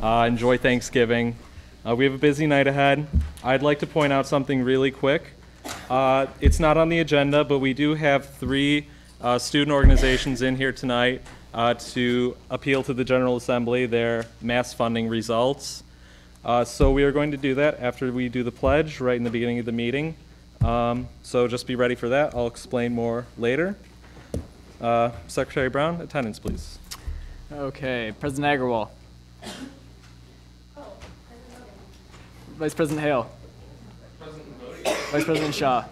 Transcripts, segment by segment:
Enjoy Thanksgiving. We have a busy night ahead. I'd like to point out something really quick. It's not on the agenda, but we do have 3 student organizations in here tonight to appeal to the General Assembly their mass funding results. So we are going to do that after we do the pledge right in the beginning of the meeting. So just be ready for that. I'll explain more later. Secretary Brown, attendance, please. Okay, President Agarwal. Vice President Hale. Vice President Shaw.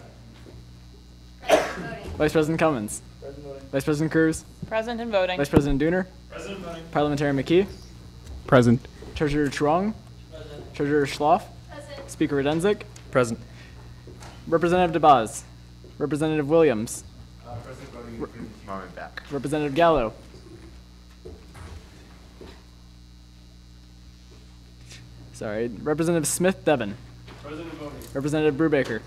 Vice President Cummins. Vice President Cruz. Present and voting. Vice President Dooner. Present voting. Parliamentarian McKee. Present. Treasurer Truong. Present. Treasurer Schloff. Present. Speaker Redenzik. Present. Representative DeBaz. Representative Williams. Present voting. Moment back. Representative Gallo. Sorry. Representative Smith Devon. Present voting. Representative Brubaker.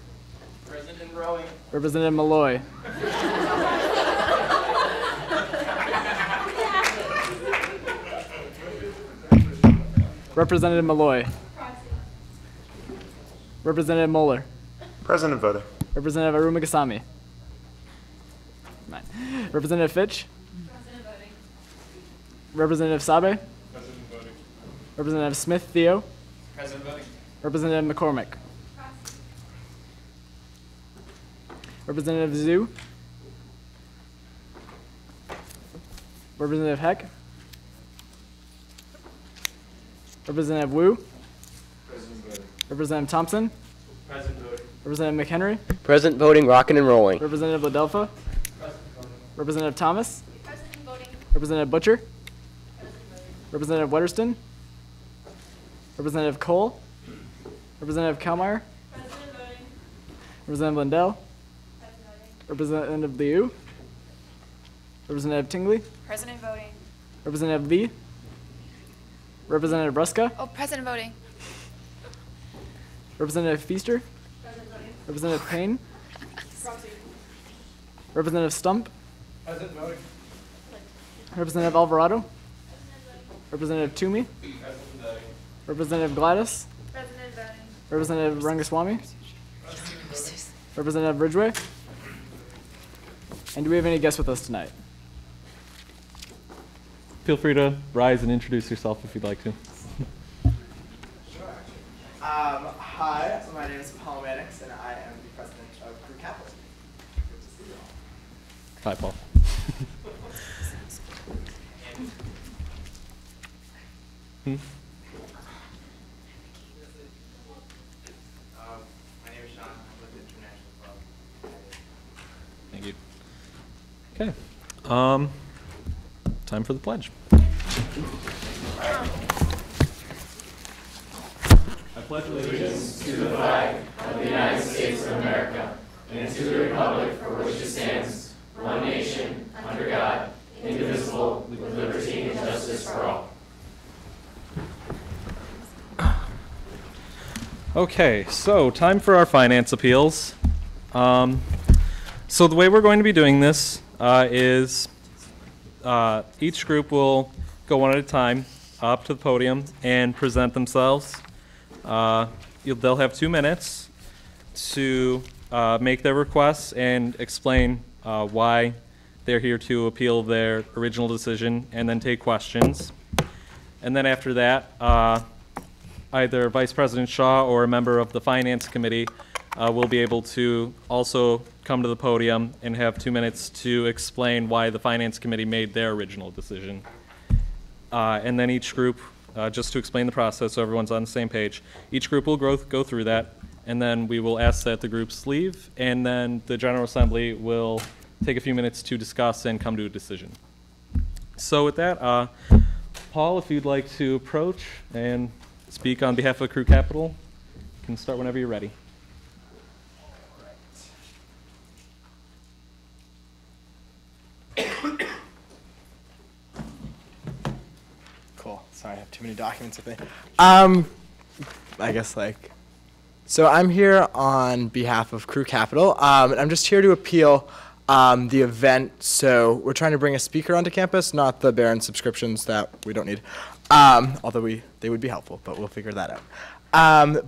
Present and rowing. Representative Malloy. Representative Malloy. Representative Moeller. Present and voting. Representative Arumagasami. Representative Fitch. Representative Sabe. Present voting. Representative Smith Theo. Present voting. Representative McCormick. Representative Zhu. Representative Heck. Representative Wu. Present voting. Representative Thompson. Present voting. Representative McHenry. Present voting, rocking and rolling. Representative Ladelfa. Present voting. Representative Thomas. Present and voting. Representative Butcher. Representative Wetterston. Representative Cole. Representative Kalmeyer. Present and voting. Representative Lindell. Present voting. Representative Liu. Representative Tingley. Present and voting. Representative Lee. Representative Ruska. Oh, present and voting. Representative Feaster. Representative Payne. Representative Stump. Present voting. Representative Alvarado. Representative Toomey. Present voting. Representative Gladys. Present and voting. Representative Rangaswamy. Representative Ridgway. And do we have any guests with us tonight? Feel free to rise and introduce yourself if you'd like to. Hi, my name is Paul Mannix, and I am the president of Crew Capital. Good to see you all. Hi, Paul. My name is Sean. I'm with the International Club. Thank you. Okay. Time for the pledge. I pledge allegiance to the flag of the United States of America and to the republic for which it stands, one nation, under God, indivisible, with liberty and justice for all. Okay, so time for our finance appeals. So the way we're going to be doing this is each group will go one at a time up to the podium and present themselves. They'll have 2 minutes to make their requests and explain why they're here to appeal their original decision and then take questions. And then after that, either Vice President Shaw or a member of the Finance Committee will be able to also come to the podium and have 2 minutes to explain why the Finance Committee made their original decision. And then each group, just to explain the process so everyone's on the same page, each group will go through that, and then we will ask that the groups leave, and then the General Assembly will take a few minutes to discuss and come to a decision. So with that, Paul, if you'd like to approach and speak on behalf of Crew Capital, you can start whenever you're ready. Cool. Sorry, I have too many documents with me. I guess so I'm here on behalf of Crew Capital, and I'm just here to appeal the event. So we're trying to bring a speaker onto campus, not the Barron subscriptions that we don't need. Although they would be helpful, but we'll figure that out.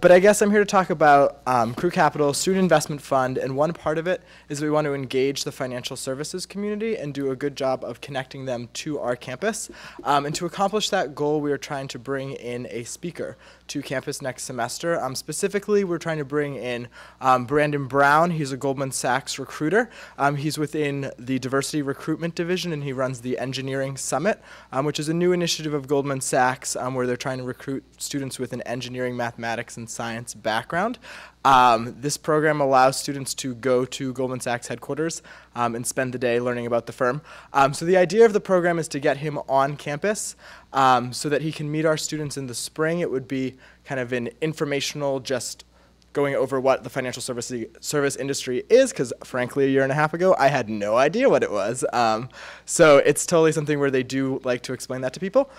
But I guess I'm here to talk about Crew Capital, Student Investment Fund, and one part of it is we want to engage the financial services community and do a good job of connecting them to our campus. And to accomplish that goal, we are trying to bring in a speaker to campus next semester. Specifically, we're trying to bring in Brandon Brown. He's a Goldman Sachs recruiter. He's within the Diversity Recruitment Division, and he runs the Engineering Summit, which is a new initiative of Goldman Sachs where they're trying to recruit students with an engineering, mathematics, and science background. This program allows students to go to Goldman Sachs headquarters and spend the day learning about the firm. So the idea of the program is to get him on campus so that he can meet our students in the spring. It would be kind of an informational, just going over what the financial service industry is, because frankly, a year and a half ago, I had no idea what it was. So it's totally something where they do like to explain that to people.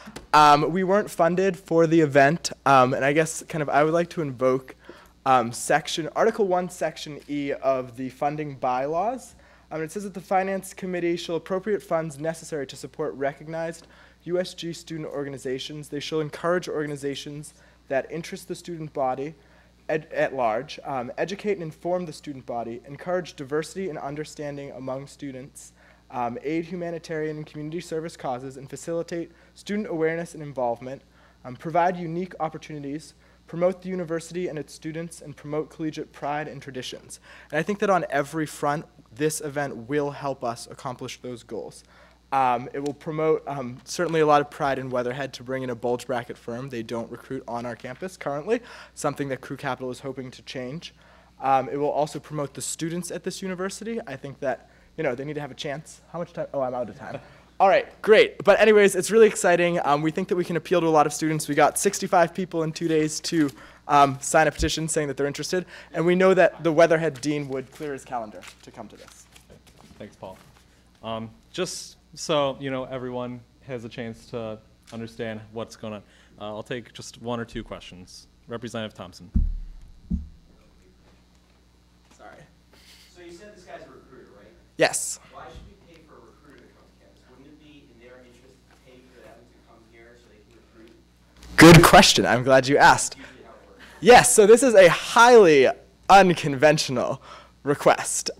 We weren't funded for the event, and I guess kind of I would like to invoke Article 1, Section E of the funding bylaws. It says that the Finance Committee shall appropriate funds necessary to support recognized USG student organizations. They shall encourage organizations that interest the student body at large, educate and inform the student body, encourage diversity and understanding among students, aid humanitarian and community service causes, and facilitate student awareness and involvement, provide unique opportunities, promote the university and its students, and promote collegiate pride and traditions. And I think that on every front, this event will help us accomplish those goals. It will promote certainly a lot of pride in Weatherhead to bring in a bulge bracket firm. They don't recruit on our campus currently, something that Crew Capital is hoping to change. It will also promote the students at this university. I think that, they need to have a chance. How much time? Oh, I'm out of time. All right, great. But anyways, it's really exciting. We think that we can appeal to a lot of students. We got 65 people in 2 days to sign a petition saying that they're interested. And we know that the Weatherhead dean would clear his calendar to come to this. Thanks, Paul. Just so everyone has a chance to understand what's going on, I'll take just one or two questions. Representative Thompson. Sorry. So you said this guy's a recruiter, right? Yes. Why should we pay for a recruiter to come to campus? Wouldn't it be in their interest to pay for them to come here so they can recruit? Good question. I'm glad you asked. Usually how it works. Yes, so this is a highly unconventional request.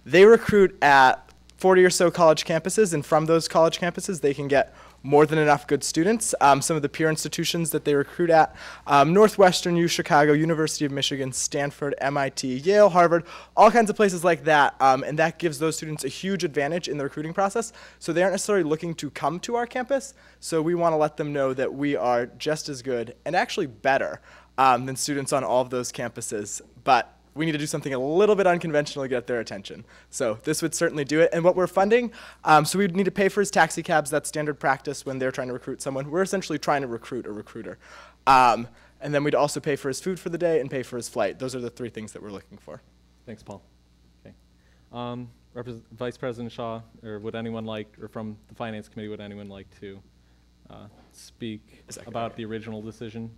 They recruit at 40 or so college campuses, and from those college campuses, they can get more than enough good students. Some of the peer institutions that they recruit at, Northwestern U, Chicago, University of Michigan, Stanford, MIT, Yale, Harvard, all kinds of places like that, and that gives those students a huge advantage in the recruiting process. So they aren't necessarily looking to come to our campus, so we want to let them know that we are just as good, and actually better, than students on all of those campuses. But we need to do something a little bit unconventional to get their attention. So this would certainly do it. And what we're funding, so we'd need to pay for his taxi cabs. That's standard practice when they're trying to recruit someone. We're essentially trying to recruit a recruiter. And then we'd also pay for his food for the day and pay for his flight. Those are the three things that we're looking for. Thanks, Paul. Okay. Vice President Shaw, or would anyone like, or from the Finance Committee, would anyone like to speak about the original decision?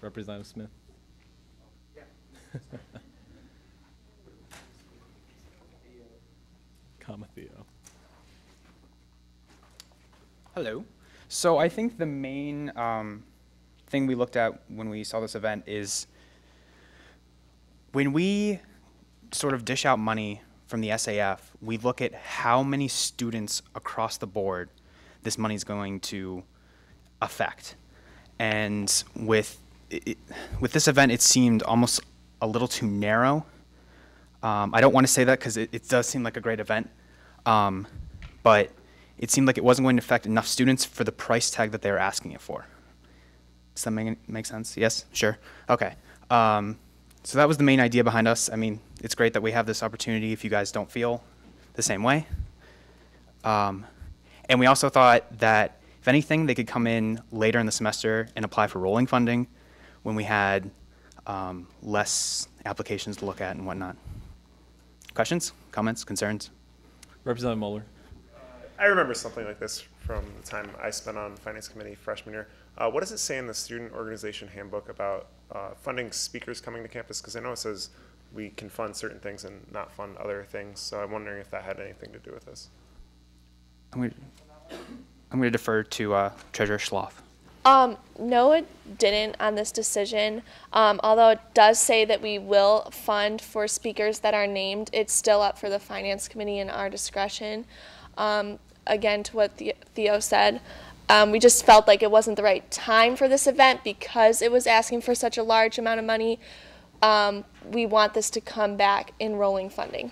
Representative Smith. Theo. Hello. So I think the main thing we looked at when we saw this event is when we sort of dish out money from the SAF, we look at how many students across the board this money is going to affect. And with this event, it seemed almost a little too narrow. I don't want to say that because it does seem like a great event, but it seemed like it wasn't going to affect enough students for the price tag that they were asking it for. Does that make sense? Yes? Sure. Okay. So that was the main idea behind us. I mean, it's great that we have this opportunity if you guys don't feel the same way. And we also thought that, if anything, they could come in later in the semester and apply for rolling funding when we had less applications to look at and whatnot. Questions, comments, concerns? Representative Mueller. I remember something like this from the time I spent on Finance Committee freshman year. What does it say in the student organization handbook about funding speakers coming to campus? Because I know it says we can fund certain things and not fund other things. So I'm wondering if that had anything to do with this. I'm going to defer to Treasurer Schloff. No, it didn't on this decision. Although it does say that we will fund for speakers that are named, it's still up for the Finance Committee and our discretion. Again, to what Theo said, we just felt like it wasn't the right time for this event because it was asking for such a large amount of money. We want this to come back in rolling funding.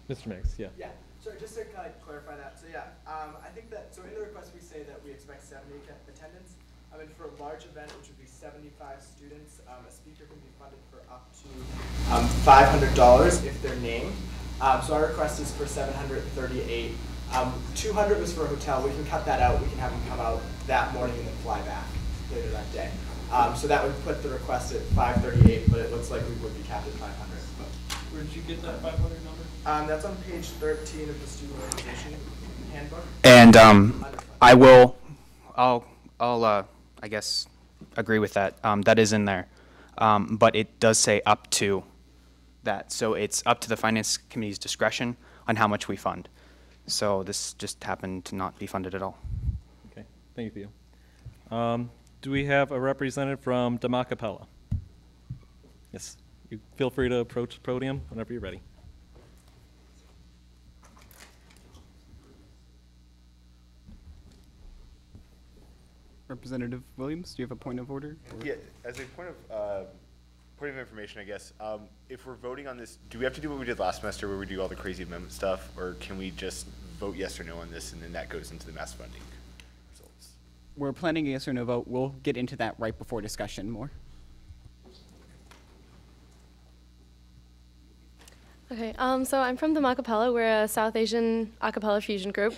Mr. Mix, yeah. Yeah, so just to kind of clarify that, so yeah, I think that, so in the request we say that we expect 70 attendance. I mean, for a large event, which would be 75 students, a speaker can be funded for up to $500 if they're named. So our request is for 738. 200 was for a hotel. We can cut that out. We can have them come out that morning and then fly back later that day. So that would put the request at 538, but it looks like we would be capped at 500. Where did you get that 500 number? That's on page 13 of the student organization handbook. And I'll I guess agree with that. That is in there, but it does say up to that. So it's up to the Finance Committee's discretion on how much we fund. So this just happened to not be funded at all. Okay, thank you, Theo. Do we have a representative from Demacapella? Yes, you feel free to approach the podium whenever you're ready. Representative Williams, do you have a point of order? Yeah, as a point of information, I guess, if we're voting on this, do we have to do what we did last semester where we do all the crazy amendment stuff, or can we just vote yes or no on this and then that goes into the mass funding results? We're planning a yes or no vote. We'll get into that right before discussion more. Okay, so I'm from the Macapella. We're a South Asian a cappella fusion group.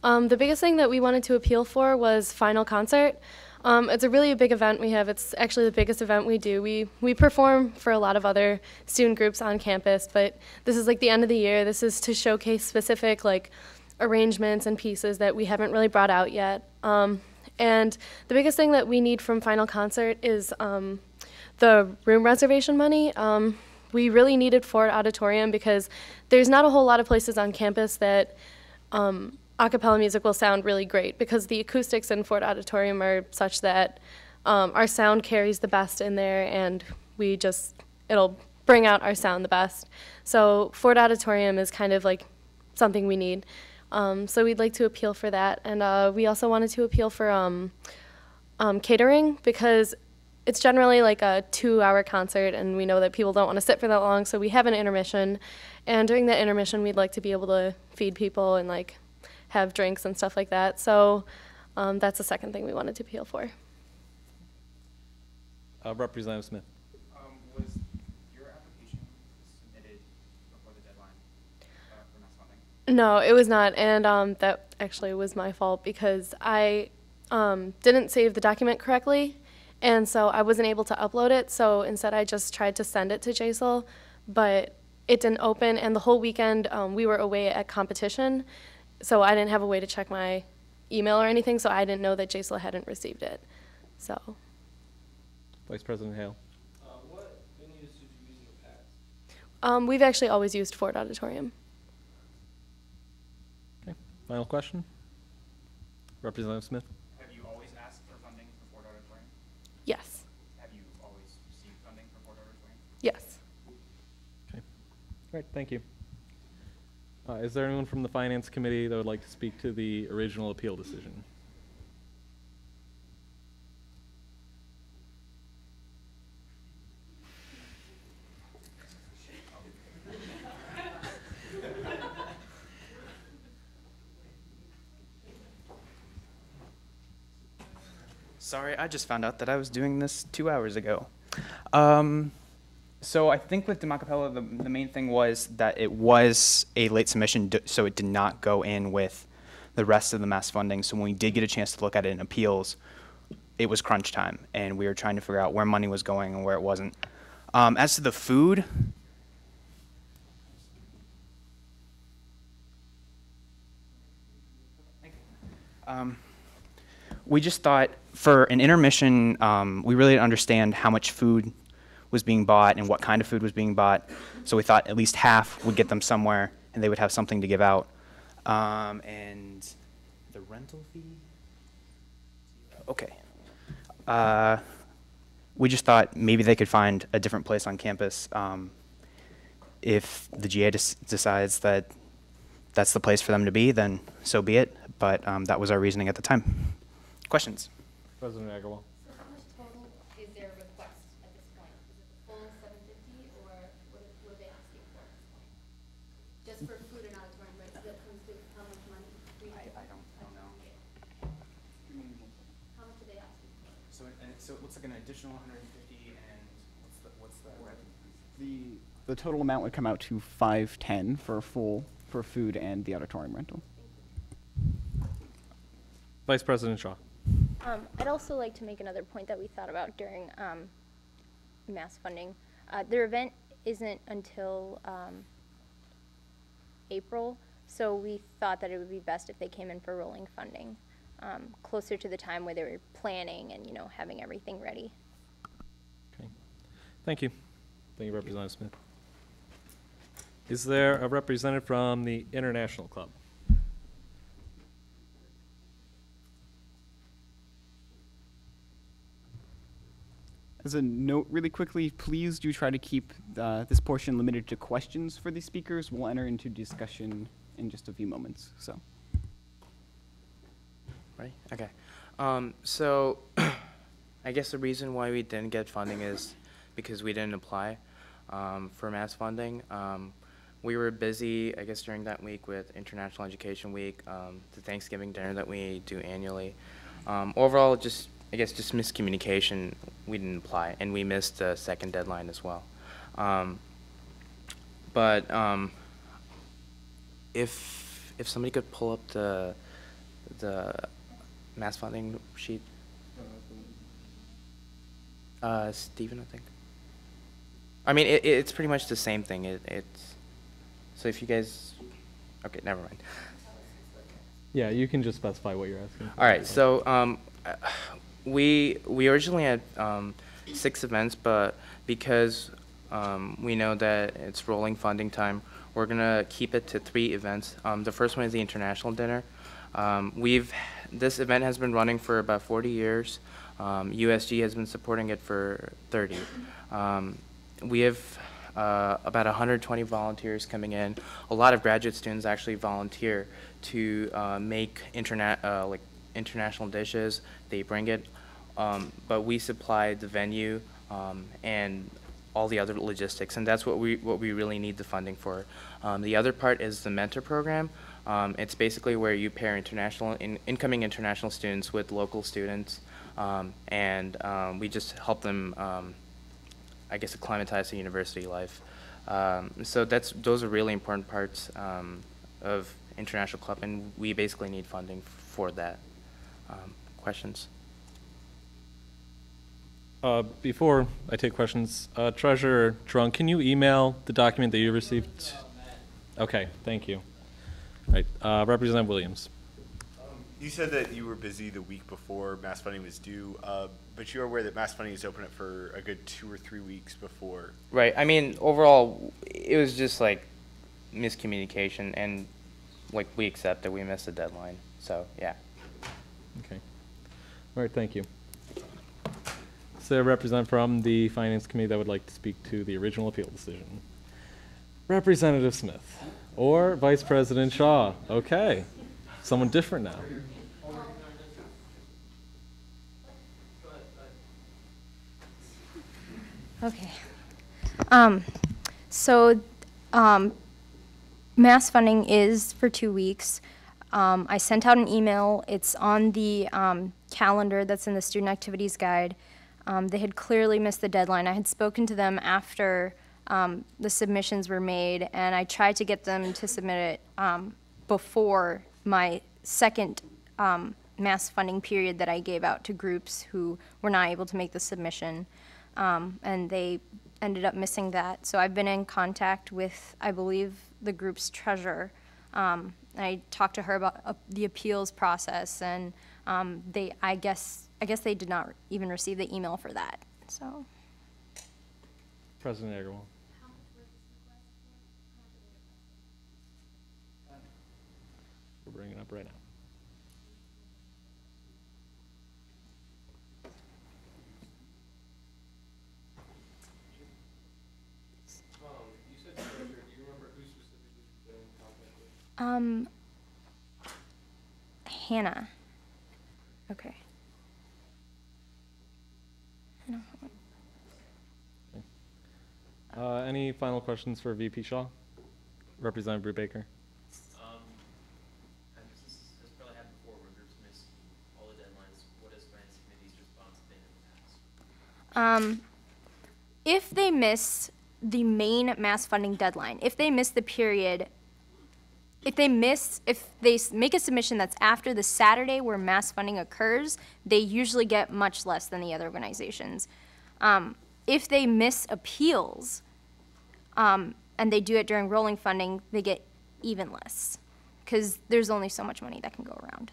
The biggest thing that we wanted to appeal for was final concert. It's a really big event we have. It's actually the biggest event we do. We perform for a lot of other student groups on campus, but this is like the end of the year. This is to showcase specific like arrangements and pieces that we haven't really brought out yet. And the biggest thing that we need from final concert is the room reservation money. We really needed Ford Auditorium because there's not a whole lot of places on campus that a cappella music will sound really great because the acoustics in Ford Auditorium are such that our sound carries the best in there and it'll bring out our sound the best. So Ford Auditorium is kind of like something we need. So we'd like to appeal for that. And we also wanted to appeal for catering because it's generally like a 2-hour concert and we know that people don't want to sit for that long, so we have an intermission. And during that intermission, we'd like to be able to feed people and like have drinks and stuff like that. So that's the second thing we wanted to appeal for. Representative Smith. Was your application submitted before the deadline for mass funding? No, it was not, and that actually was my fault because I didn't save the document correctly. And so I wasn't able to upload it, so instead I just tried to send it to JSL, but it didn't open, and the whole weekend we were away at competition, so I didn't have a way to check my email or anything, so I didn't know that JSL hadn't received it. So. Vice President Hale. What venues did you use in the past? We've actually always used Ford Auditorium. Okay, final question. Representative Smith. Yes. Have you always received funding for Ford Auditorium? Yes. Okay. Great, thank you. Is there anyone from the Finance Committee that would like to speak to the original appeal decision? Sorry, I just found out that I was doing this 2 hours ago. So I think with Demacapella, the main thing was that it was a late submission, so it did not go in with the rest of the mass funding. So when we did get a chance to look at it in appeals, it was crunch time, and we were trying to figure out where money was going and where it wasn't. As to the food, we just thought for an intermission, we really didn't understand how much food was being bought and what kind of food was being bought. So we thought at least half would get them somewhere and they would have something to give out. And the rental fee? Okay. We just thought maybe they could find a different place on campus if the GA decides that that's the place for them to be, then so be it. But that was our reasoning at the time. Questions? President Agarwal. So how much total is their request at this point? Is it the full 750 or what are they asking for at this point? Just for food and auditorium, right? So that comes to how much money? I don't know. How much are they asking for? So it looks like an additional 150 and what's the The total amount would come out to 510 for food and the auditorium rental. Vice President Shaw. I'd also like to make another point that we thought about during mass funding. Their event isn't until April, so we thought that it would be best if they came in for rolling funding closer to the time where they were planning and, having everything ready. Okay. Thank you. Thank you, Representative Smith. Is there a representative from the International Club? As a note, really quickly, please do try to keep this portion limited to questions for the speakers. We'll enter into discussion in just a few moments. So. Right? Okay. So I guess the reason why we didn't get funding is because we didn't apply for mass funding. We were busy, I guess, during that week with International Education Week, the Thanksgiving dinner that we do annually. Overall, just miscommunication. We didn't apply, and we missed the second deadline as well. If somebody could pull up the mass funding sheet. Stephen, I think. I mean, it's pretty much the same thing. It's so if you guys, okay, never mind. Yeah, you can just specify what you're asking. All right, so we originally had 6 events, but because we know that it's rolling funding time, we're gonna keep it to 3 events. The first one is the international dinner. This event has been running for about 40 years. USG has been supporting it for 30. We have about 120 volunteers coming in. A lot of graduate students actually volunteer to make international dishes. They bring it, but we supply the venue and all the other logistics, and that's what we really need the funding for. The other part is the mentor program. It's basically where you pair incoming international students with local students, and we just help them, I guess, acclimatize to university life. So those are really important parts of International Club, and we basically need funding for that. Questions? Before I take questions, Treasurer Drunk, can you email the document that you received? Okay, thank you. All right, Representative Williams. You said that you were busy the week before mass funding was due, but you're aware that mass funding is open up for a good 2 or 3 weeks before. Right. I mean, overall, it was just like miscommunication, and like we accept that we missed the deadline. So yeah. Okay. All right. Thank you. Is there a representative from the Finance Committee that would like to speak to the original appeal decision? Representative Smith or Vice President Shaw? Okay. Someone different now. Okay. Mass funding is for 2 weeks. I sent out an email. It's on the calendar that's in the student activities guide. They had clearly missed the deadline. I had spoken to them after the submissions were made, and I tried to get them to submit it before my second mass funding period that I gave out to groups who were not able to make the submission, and they ended up missing that. So I've been in contact with, I believe, the group's treasurer. I talked to her about the appeals process, and I guess they did not even receive the email for that. So. President Agarwal. We're bringing it up right now. You said treasurer. Do you remember who specifically you've been in contact with? Hannah. Okay. Any final questions for VP Shaw? Representative Brubaker. This has probably happened before where groups miss all the deadlines. What has Finance Committee's response been in the past? If they miss the main mass funding deadline, if they miss the period, if they make a submission that's after the Saturday where mass funding occurs, they usually get much less than the other organizations. If they miss appeals, and they do it during rolling funding, they get even less, because there's only so much money that can go around.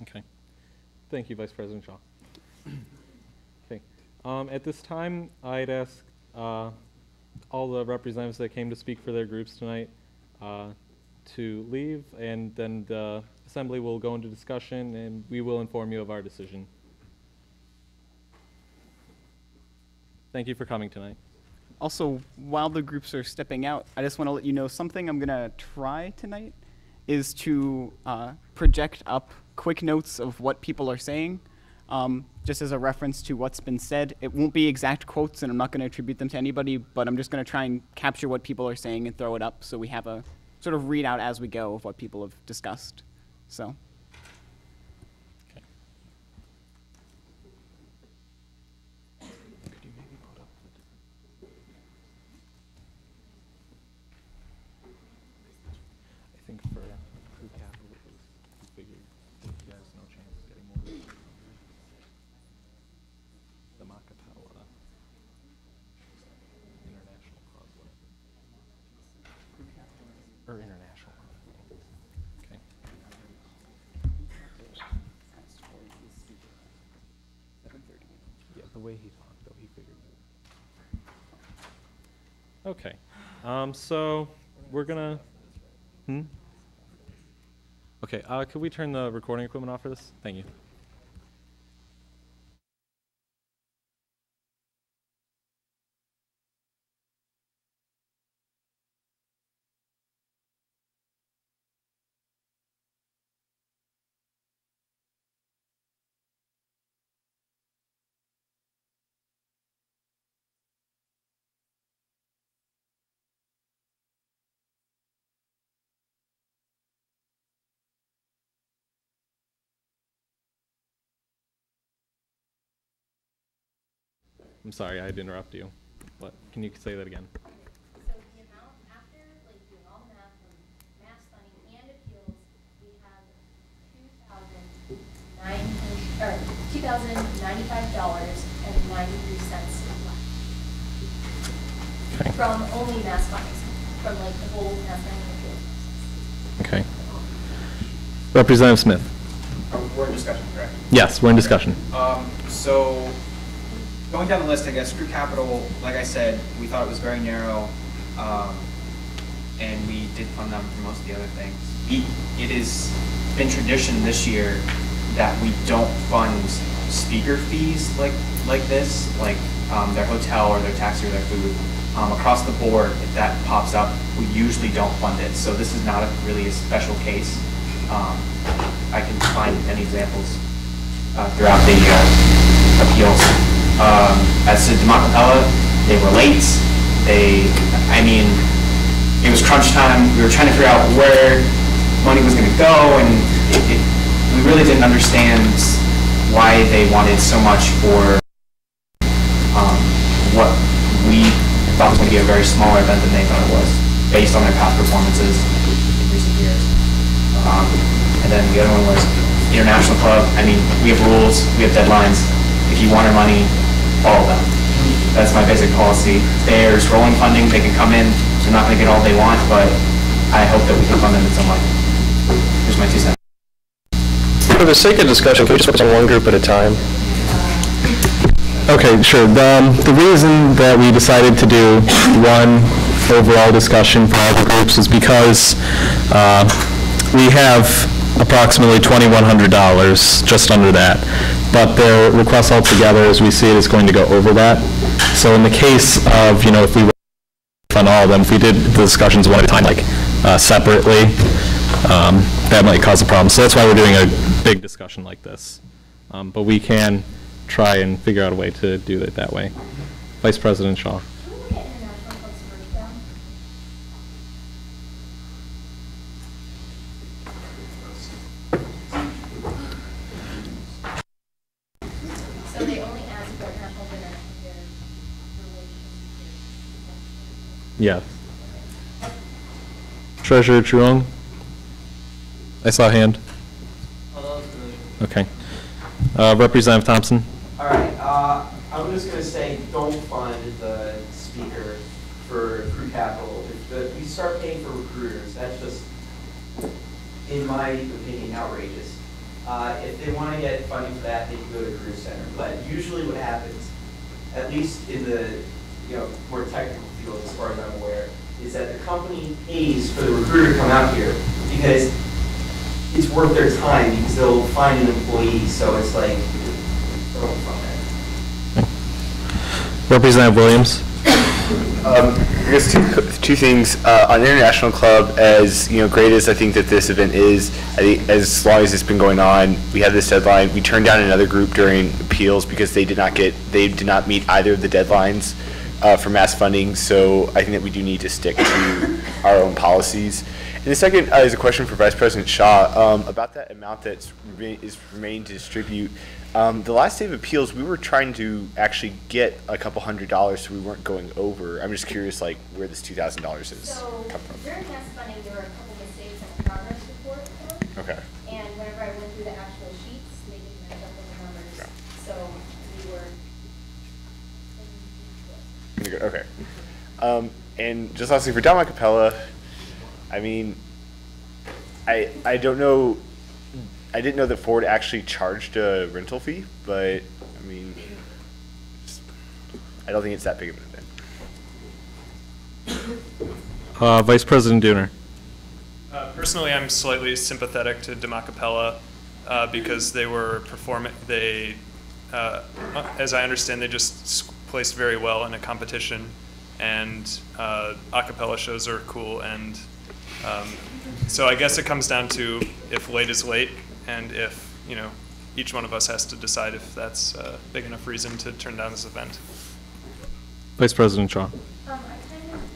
Okay. Thank you, Vice President Shaw. Okay. At this time, I'd ask all the representatives that came to speak for their groups tonight to leave, and then the Assembly will go into discussion, and we will inform you of our decision. Thank you for coming tonight. Also, while the groups are stepping out, I just want to let you know something I'm going to try tonight is to project up quick notes of what people are saying, just as a reference to what's been said. It won't be exact quotes, and I'm not going to attribute them to anybody, but I'm just going to try and capture what people are saying and throw it up so we have a sort of readout as we go of what people have discussed. So. I think for crew capital, we figured he has no chance of getting more than the Macapella International Club. Or International Club. Okay. Yeah, the way he talked, though, he figured. Okay. So we're gonna. Okay, could we turn the recording equipment off for this? Thank you. I'm sorry, I had to interrupt you. What? Can you say that again? So the amount after doing all the math from mass funding and appeals, we have $2,095.93 left. Okay. From only mass funding, from the whole mass funding and appeals process. Okay. Representative Smith. We're in discussion, correct? Yes, we're in discussion. So going down the list, I guess, Crew Capital, like I said, we thought it was very narrow, and we did fund them for most of the other things. It has been tradition this year that we don't fund speaker fees like this, like their hotel or their taxi or their food. Across the board, if that pops up, we usually don't fund it. So this is not really a special case. I can find many examples throughout the appeals. As to Demacapella, they were late. It was crunch time. We were trying to figure out where money was going to go, and we really didn't understand why they wanted so much for what we thought was going to be a very smaller event than they thought it was, based on their past performances in recent years. And then the other one was International Club. We have rules, we have deadlines. If you want our money, follow them. That's my basic policy. There's rolling funding, they can come in. They're not going to get all they want, but I hope that we can fund them in some way. Here's my 2 cents. For the sake of discussion, can we just focus on one group at a time? Okay, sure. The reason that we decided to do one overall discussion for all the groups is because we have approximately $2,100, just under that. But the request altogether, as we see it, is going to go over that. So in the case of, if we fund all of them, if we did the discussions one at a time, like separately, that might cause a problem. So that's why we're doing a big discussion like this. But we can try and figure out a way to do it that way. Vice President Shaw. So they only ask for international dinner compared Yeah. Treasurer Truong? I saw a hand. Okay. Representative Thompson? All right, I'm just going to say don't fund the speaker for crew capital. If we start paying for recruiters, that's just, in my opinion, outrageous. If they want to get funding for that, they can go to Career Center. But usually what happens, at least in the more technical field as far as I'm aware, is that the company pays for the recruiter to come out here because it's worth their time because they'll find an employee. So it's like, don't fund that. Representative Williams? I guess two things. On International Club, as great as I think that this event is, I think as long as it's been going on, we had this deadline. We turned down another group during appeals because they did not meet either of the deadlines for mass funding. So I think that we do need to stick to our own policies. And the second is a question for Vice President Shaw about that amount that is remaining to distribute. The last day of appeals, we were trying to actually get a couple $100 so we weren't going over. I'm just curious, where this $2,000 is come from. During mass funding, there were a couple mistakes in the progress report. Okay. And whenever I went through the actual sheets, they didn't match up with the numbers. Okay. So we were. Okay. And just lastly, for Don Acapella, I mean, I don't know. I didn't know that Ford actually charged a rental fee, but I mean, I don't think it's that big of an event. Vice President Dooner. Personally, I'm slightly sympathetic to Demacapella because they were performing. They, as I understand, they just placed very well in a competition, and acapella shows are cool. And so I guess it comes down to if late is late, and if each one of us has to decide if that's a big enough reason to turn down this event. Vice President Shaw.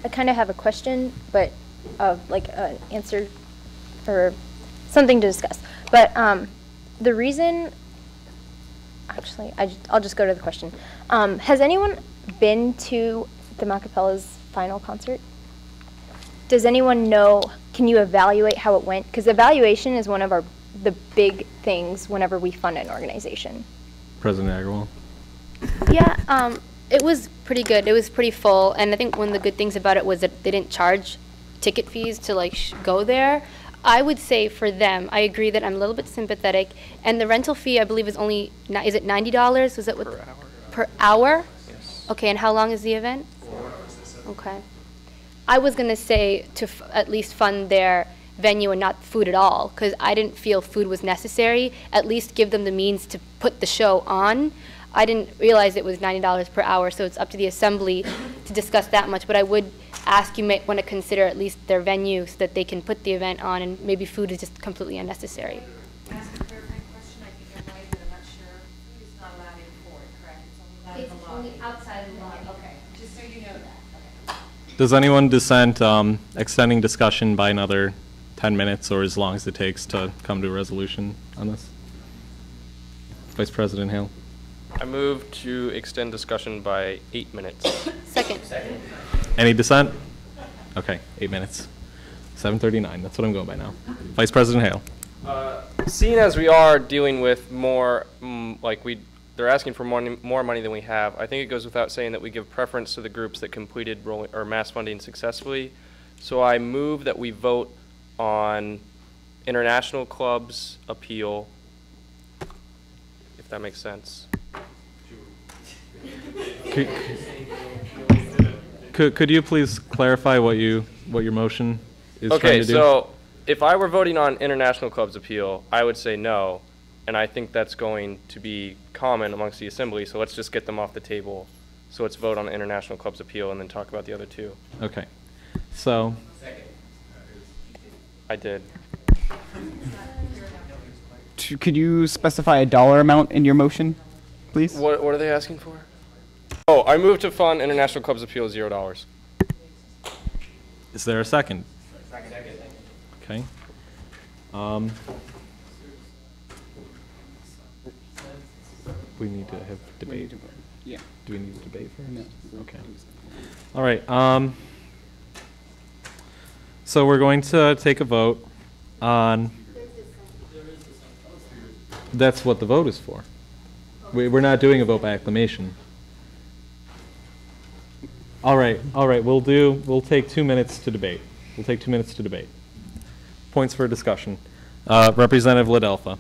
I kind of have a question, but like an answer or something to discuss. But the reason, actually, I'll just go to the question. Has anyone been to the Macapella's final concert? Does anyone know, can you evaluate how it went? Because evaluation is one of the big things whenever we fund an organization. President Agarwal. Yeah, it was pretty good. It was pretty full, and I think one of the good things about it was that they didn't charge ticket fees to go there. I would say for them, I agree that I'm a little bit sympathetic, and the rental fee I believe is only, is it $90? Was it Per hour. Per hour? Yes. Okay, and how long is the event? 4 hours. Okay. I was going to say to at least fund their venue and not food at all, because I didn't feel food was necessary. At least give them the means to put the show on. I didn't realize it was $90 per hour, so it's up to the assembly to discuss that much. But I would ask, you may want to consider at least their venue so that they can put the event on, and maybe food is just completely unnecessary. Ask a clarifying question. I think I'm right, but I'm not sure. Food is not allowed in for it, correct? It's only outside the lobby. Okay, just so you know that. Okay. Does anyone dissent extending discussion by another 10 minutes or as long as it takes to come to a resolution on this? Vice President Hale. I move to extend discussion by 8 minutes. Second. Any dissent? Okay, 8 minutes. 7:39, that's what I'm going by now. Vice President Hale. Seeing as we are dealing with more, they're asking for more money than we have, I think it goes without saying that we give preference to the groups that completed mass funding successfully. So I move that we vote on International Club's appeal, if that makes sense. Could you please clarify what your motion is trying Okay, to do? so if I were voting on International Club's appeal, I would say no, and I think that's going to be common amongst the assembly, so let's just get them off the table. So let's vote on International Club's appeal and then talk about the other two. Okay. So. I did. Could you specify a dollar amount in your motion, please? What are they asking for? Oh, I move to fund International Club's appeal $0. Is there a second? Okay. We need to have debate. Yeah. Do we need to debate first? No. Okay. All right. So we're going to take a vote on. That's what the vote is for. We're not doing a vote by acclamation. All right. We'll take 2 minutes to debate. Points for discussion. Representative Ladelfa.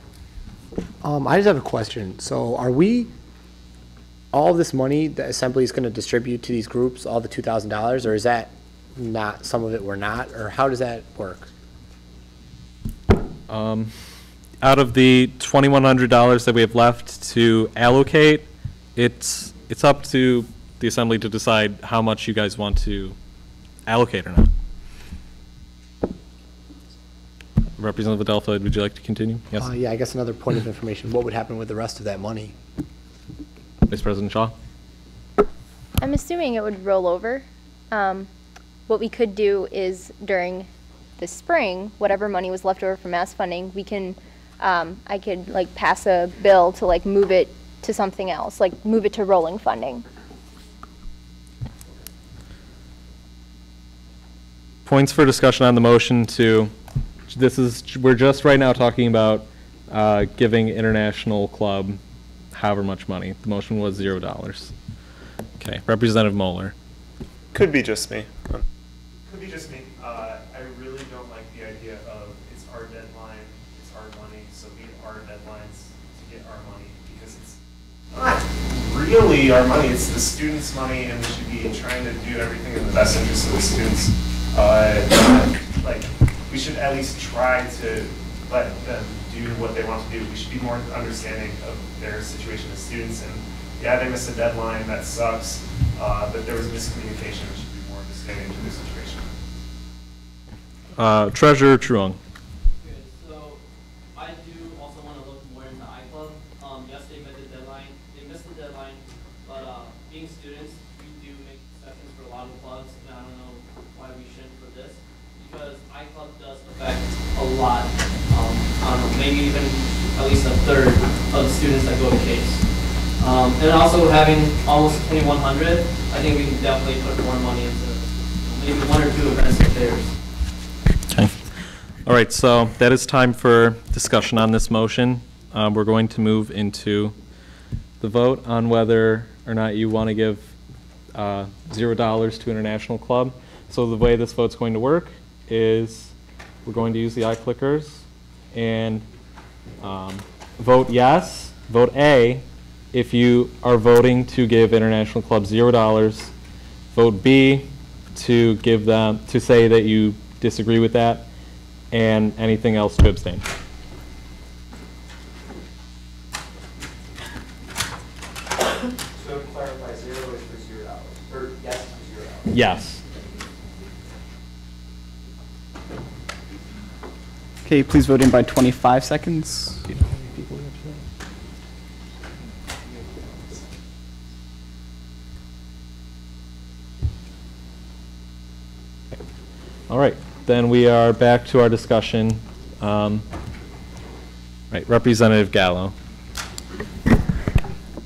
I just have a question. So are all this money the assembly is going to distribute to these groups, all the $2,000, or is that not, some of it we're not, or how does that work? Out of the $2,100 that we have left to allocate, it's up to the assembly to decide how much you guys want to allocate or not. Representative Adelpha, would you like to continue? Yes. Yeah, I guess another point of information. What would happen with the rest of that money? Vice President Shaw? I'm assuming it would roll over. What we could do is during the spring, whatever money was left over from mass funding, we can, I could like pass a bill to like move it to something else, like move it to rolling funding. Points for discussion on the motion to, we're just right now talking about giving International Club however much money. The motion was $0. Okay, Representative Moeller. Could be just me. I really don't like the idea of it's our deadline, it's our money, so be our deadlines to get our money, because it's not really our money, it's the students' money, and we should be trying to do everything in the best interest of the students. Like, we should at least try to let them do what they want to do. We should be more understanding of their situation as students, and yeah, they missed a deadline, that sucks, but there was miscommunication. We should be more understanding to their situation. Treasurer Truong. Good. So I do also want to look more into iClub. Yes, they missed the deadline. But being students, we do make exceptions for a lot of clubs, and I don't know why we shouldn't for this, because iClub does affect a lot. I don't know, maybe even at least a third of the students that go to case. And also having almost 2,100, I think we can definitely put more money into maybe 1 or 2 events of theirs. Okay. All right, so that is time for discussion on this motion. We're going to move into the vote on whether or not you want to give $0 to International Club. So the way this vote's going to work is we're going to use the iClickers and vote yes, vote A if you are voting to give International Club $0, vote B to give them, to say that you disagree with that, and anything else to abstain. So to clarify, 0 is for $0, or yes is for $0. Yes. Okay, please vote in by 25 seconds. All right, then we are back to our discussion. Right, Representative Gallo.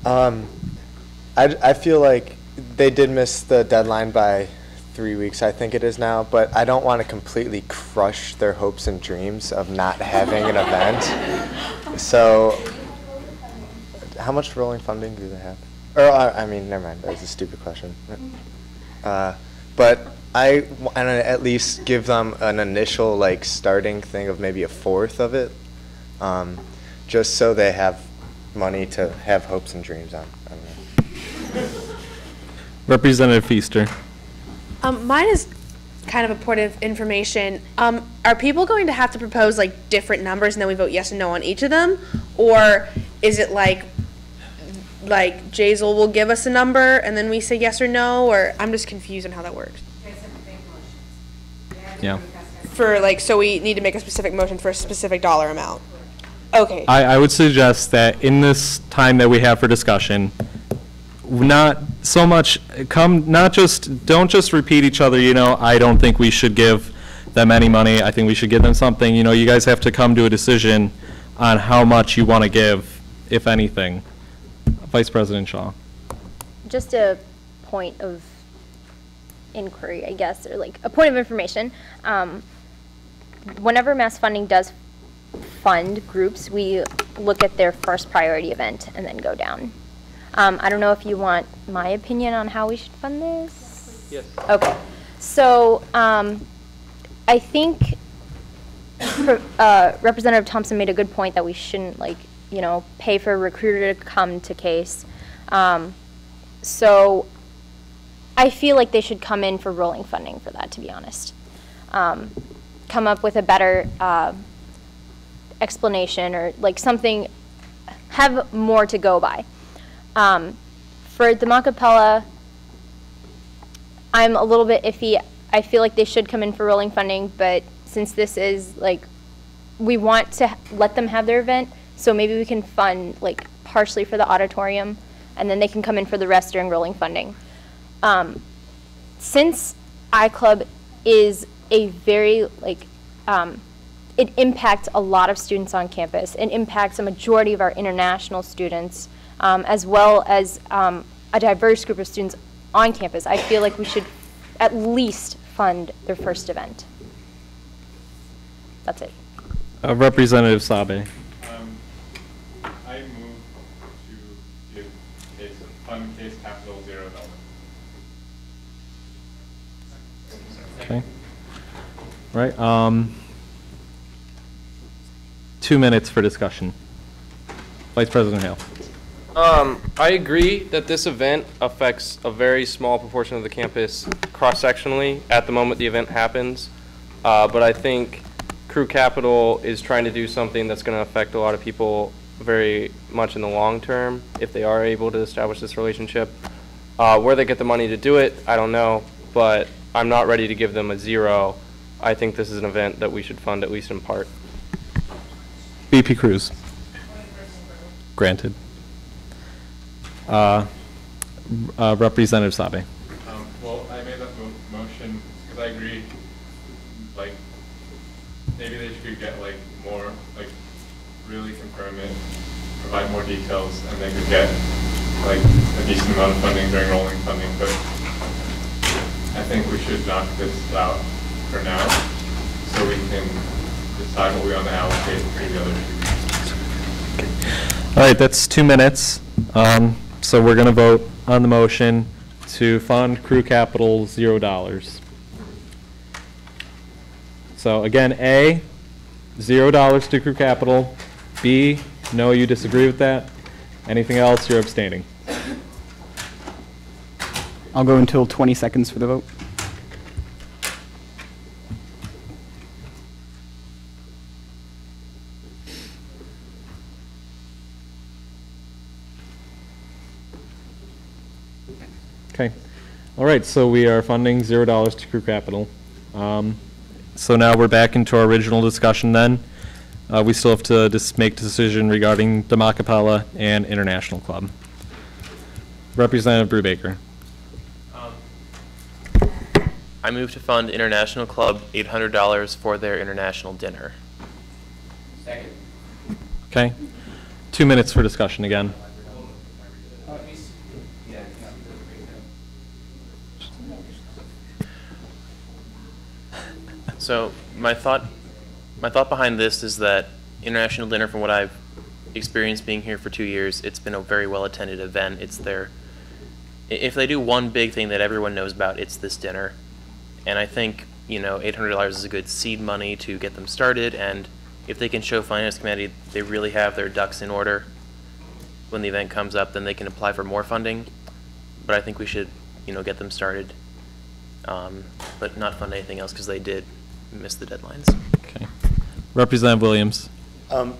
I feel like they did miss the deadline by 3 weeks, I think it is now, but I don't want to completely crush their hopes and dreams of not having an event. So, how much rolling funding do they have? Or, I mean, never mind, that was a stupid question. But I want to at least give them an initial, like, starting thing of maybe a fourth of it, just so they have money to have hopes and dreams on. I don't know. Representative Feaster. Mine is kind of a point of information. Are people going to have to propose like different numbers and then we vote yes and no on each of them? Or is it like Jazel will give us a number and then we say yes or no? Or I'm just confused on how that works. Yeah. For like, so we need to make a specific motion for a specific dollar amount. Okay. I would suggest that in this time that we have for discussion, not so much don't just repeat each other, I don't think we should give them any money. I think we should give them something. You guys have to come to a decision on how much you want to give, if anything. Vice President Shaw. Just a point of inquiry, I guess, or like a point of information. Whenever mass funding does fund groups, we look at their first priority event and then go down. I don't know if you want my opinion on how we should fund this? Yes. Okay. So I think Representative Thompson made a good point that we shouldn't pay for a recruiter to come to case. So I feel like they should come in for rolling funding for that, to be honest. Come up with a better explanation or like something, have more to go by. For DeMacapella, I'm a little bit iffy. I feel like they should come in for rolling funding, but since this is like, we want to let them have their event, so maybe we can fund like partially for the auditorium, and then they can come in for the rest during rolling funding. Since iClub is a very it impacts a lot of students on campus. It impacts a majority of our international students, as well as a diverse group of students on campus. I feel like we should at least fund their first event. That's it. Representative Sabe. I move to give fund case capital $0. Okay. Right. 2 minutes for discussion. Vice President Hale. I agree that this event affects a very small proportion of the campus cross-sectionally at the moment the event happens, but I think Crew Capital is trying to do something that's going to affect a lot of people very much in the long term if they are able to establish this relationship. Where they get the money to do it, I don't know, but I'm not ready to give them a $0. I think this is an event that we should fund at least in part. VP Cruz. Granted. Representative Sabe. Well, I made that motion because I agree, maybe they should get more, really confirm it, provide more details, and they could get a decent amount of funding during rolling funding, but I think we should knock this out for now so we can decide what we want to allocate for the other 2 weeks. All right, that's 2 minutes. So we're going to vote on the motion to fund Crew Capital $0. So again, A, $0 to Crew Capital. B, no, you disagree with that. Anything else, you're abstaining. I'll go until 20 seconds for the vote. Okay. All right, so we are funding $0 to Crew Capital. So now we're back into our original discussion then. We still have to make a decision regarding DeMacapella and International Club. Representative Brubaker. I move to fund International Club $800 for their international dinner. Second. Okay. 2 minutes for discussion again. So my thought behind this is that International Dinner, from what I've experienced being here for 2 years, it's been a very well attended event. It's if they do one big thing that everyone knows about, it's this dinner. And I think, $800 is a good seed money to get them started, and if they can show Finance Committee they really have their ducks in order when the event comes up, then they can apply for more funding. But I think we should get them started, but not fund anything else because they did miss the deadlines. Okay. Representative Williams.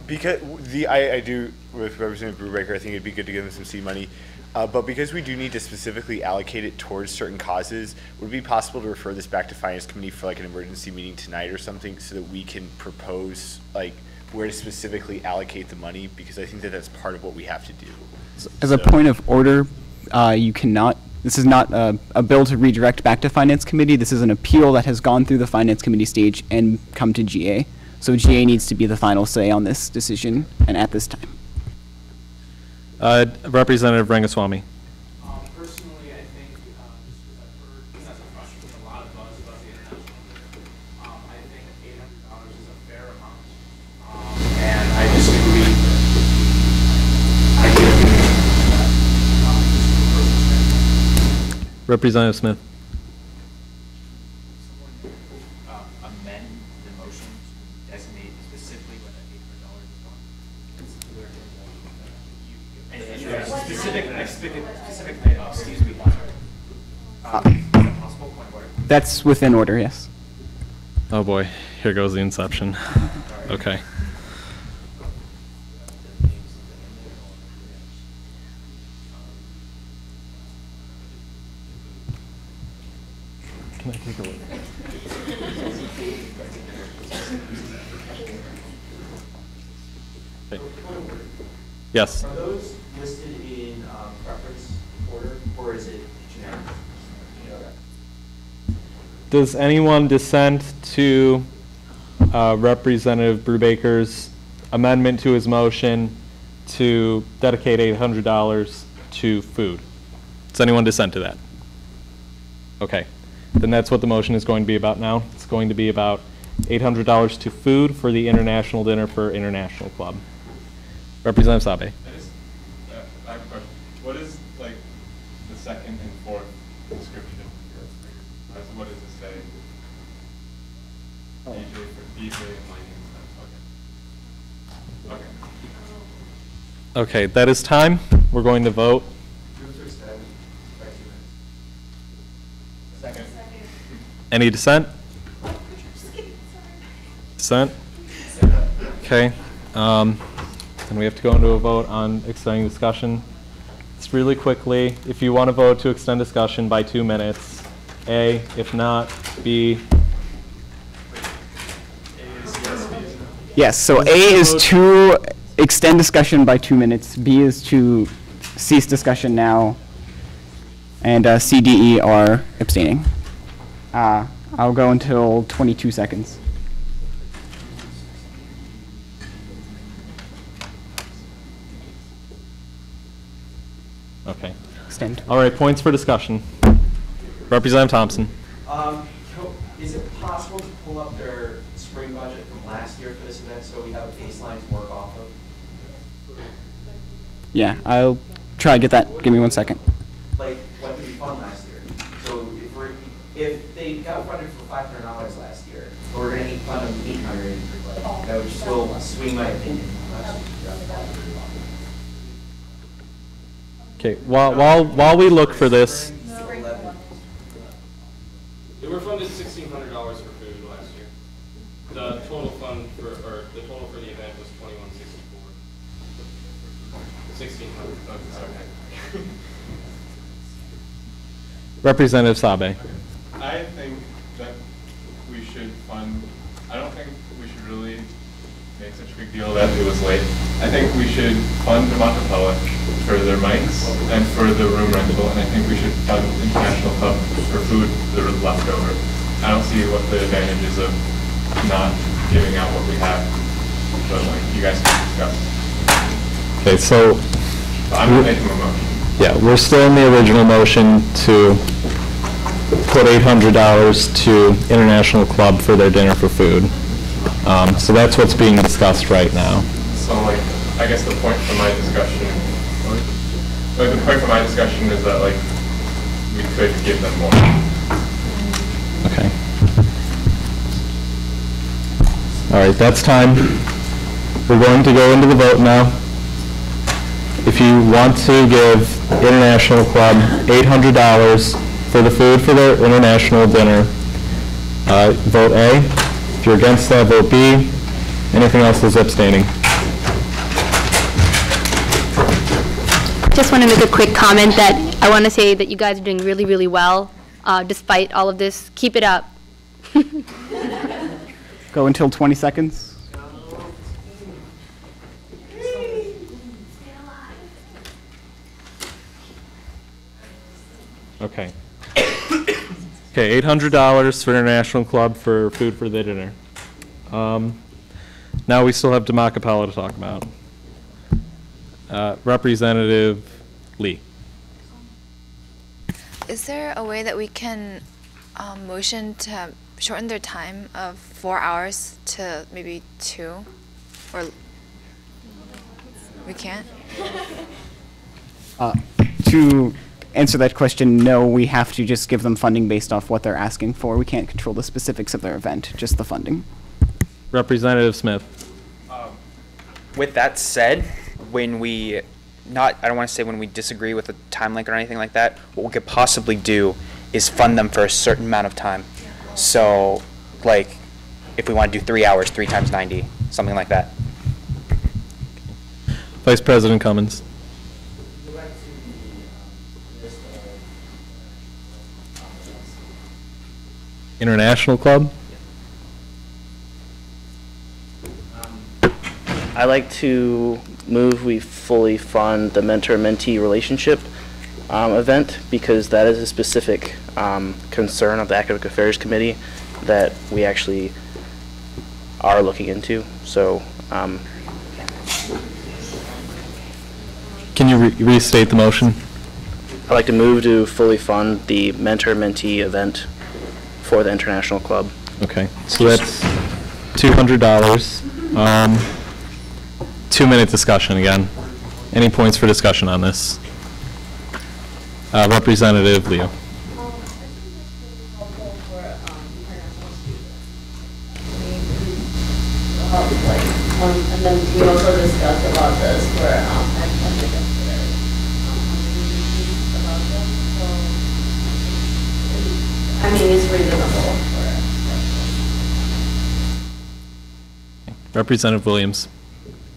Because I do, with Representative Brubaker, I think it'd be good to give them some seed money. But because we do need to specifically allocate it towards certain causes, would it be possible to refer this back to Finance Committee for like an emergency meeting tonight or something so that we can propose like where to specifically allocate the money? Because I think that that's part of what we have to do. As a point of order, you cannot, this is not a bill to redirect back to Finance Committee. This is an appeal that has gone through the Finance Committee stage and come to GA. So GA needs to be the final say on this decision and at this time. Representative Rangaswamy. Personally, I think, just because I've heard, this has a lot of buzz about the international dinner, I think $800 is a fair amount. And I disagree. Representative Smith. Amend the motion to designate specifically what that $800 is on. Specific item, excuse me. Is that possible? Point of order? That's within order, yes. Oh boy, here goes the inception. Okay. Can I take a look? Okay. Yes. Are those listed in preference order, or is it generic? Does anyone dissent to Representative Brubaker's amendment to his motion to dedicate $800 to food? Does anyone dissent to that? Okay. Then that's what the motion is going to be about now. It's going to be about $800 to food for the International Dinner for International Club. Representative Sabe. I have a question. What is like the second and fourth description? What does it say? DJ for DJ and lighting and stuff. Okay. Okay, that is time. We're going to vote. Second. Any dissent? Dissent? Okay. Then we have to go into a vote on extending discussion. Just really quickly, if you want to vote to extend discussion by 2 minutes, A. If not, B. Yes, so A is to extend discussion by 2 minutes, B is to cease discussion now, and C, D, E are abstaining. I'll go until 22 seconds. Okay. Extend. All right, points for discussion. Representative Thompson. Is it possible to pull up their spring budget from last year for this event so we have a baseline to work off of? Yeah, I'll try to get that. Give me 1 second. Like, what did we fund last year? So if they got funded for $500 last year, but we're going to fund them $800, that would still swing my opinion. Okay, while we look for this. They were funded $1,600 for food last year. The total fund for, or the total for the event was $2,164. $1,600. Okay. Representative Sabe. I think that we should fund, I don't think we should really make such a big deal that it was late. I think we should fund Demacapella for their mics and for the room rental, and I think we should fund International Club for food that was left over. I don't see what the advantage is of not giving out what we have, but like you guys can discuss. Okay, so. I'm making a motion. Yeah, we're still in the original motion to put $800 to International Club for their dinner for food. So that's what's being discussed right now. So like, I guess the point from my discussion, is that like, we could give them more. Okay. All right, that's time. We're going to go into the vote now. If you want to give International Club $800 for the food for their international dinner, vote A. If you're against that, vote B. Anything else is abstaining. Just want to make a quick comment that I want to say that you guys are doing really, really well, despite all of this. Keep it up. Go until 20 seconds. Okay. Okay, $800 for International Club for food for the dinner. Now we still have Demacapella to talk about. Representative Lee. Is there a way that we can motion to shorten their time of 4 hours to maybe 2? Or we can't? To answer that question, no, we have to just give them funding based off what they're asking for. We can't control the specifics of their event, just the funding. Representative Smith. With that said, when we, I don't want to say when we disagree with a time link or anything like that, what we could possibly do is fund them for a certain amount of time. So, like, if we want to do 3 hours, 3 times 90, something like that. Vice President Cummins. International Club? I like to move we fully fund the mentor-mentee relationship event, because that is a specific concern of the Academic Affairs Committee that we actually are looking into. So can you restate the motion? I'd like to move to fully fund the mentor-mentee event for the International Club. Okay, so that's $200. 2-minute discussion again. Any points for discussion on this? Representative Leo. And then we also discussed about this for I mean, it's reasonable for Representative Williams.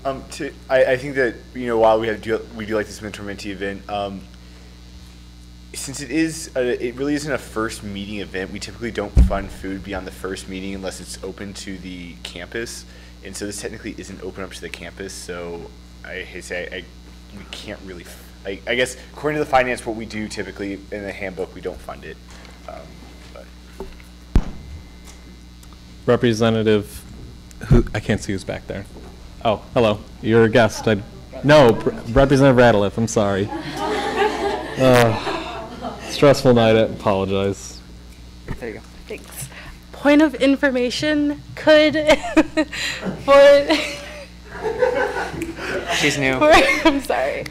I think that, while we do like this mentor-mentee event, since it really isn't a first meeting event, we typically don't fund food beyond the first meeting unless it's open to the campus, and so this technically isn't open up to the campus. So I hate to say we can't really. I guess according to the finance, what we do typically in the handbook, we don't fund it. But. Representative, I can't see who's back there. Oh, hello. You're a guest. No, Representative Radcliffe. I'm sorry. Stressful night. I apologize. There you go. Thanks. Point of information, could She's new. I'm sorry.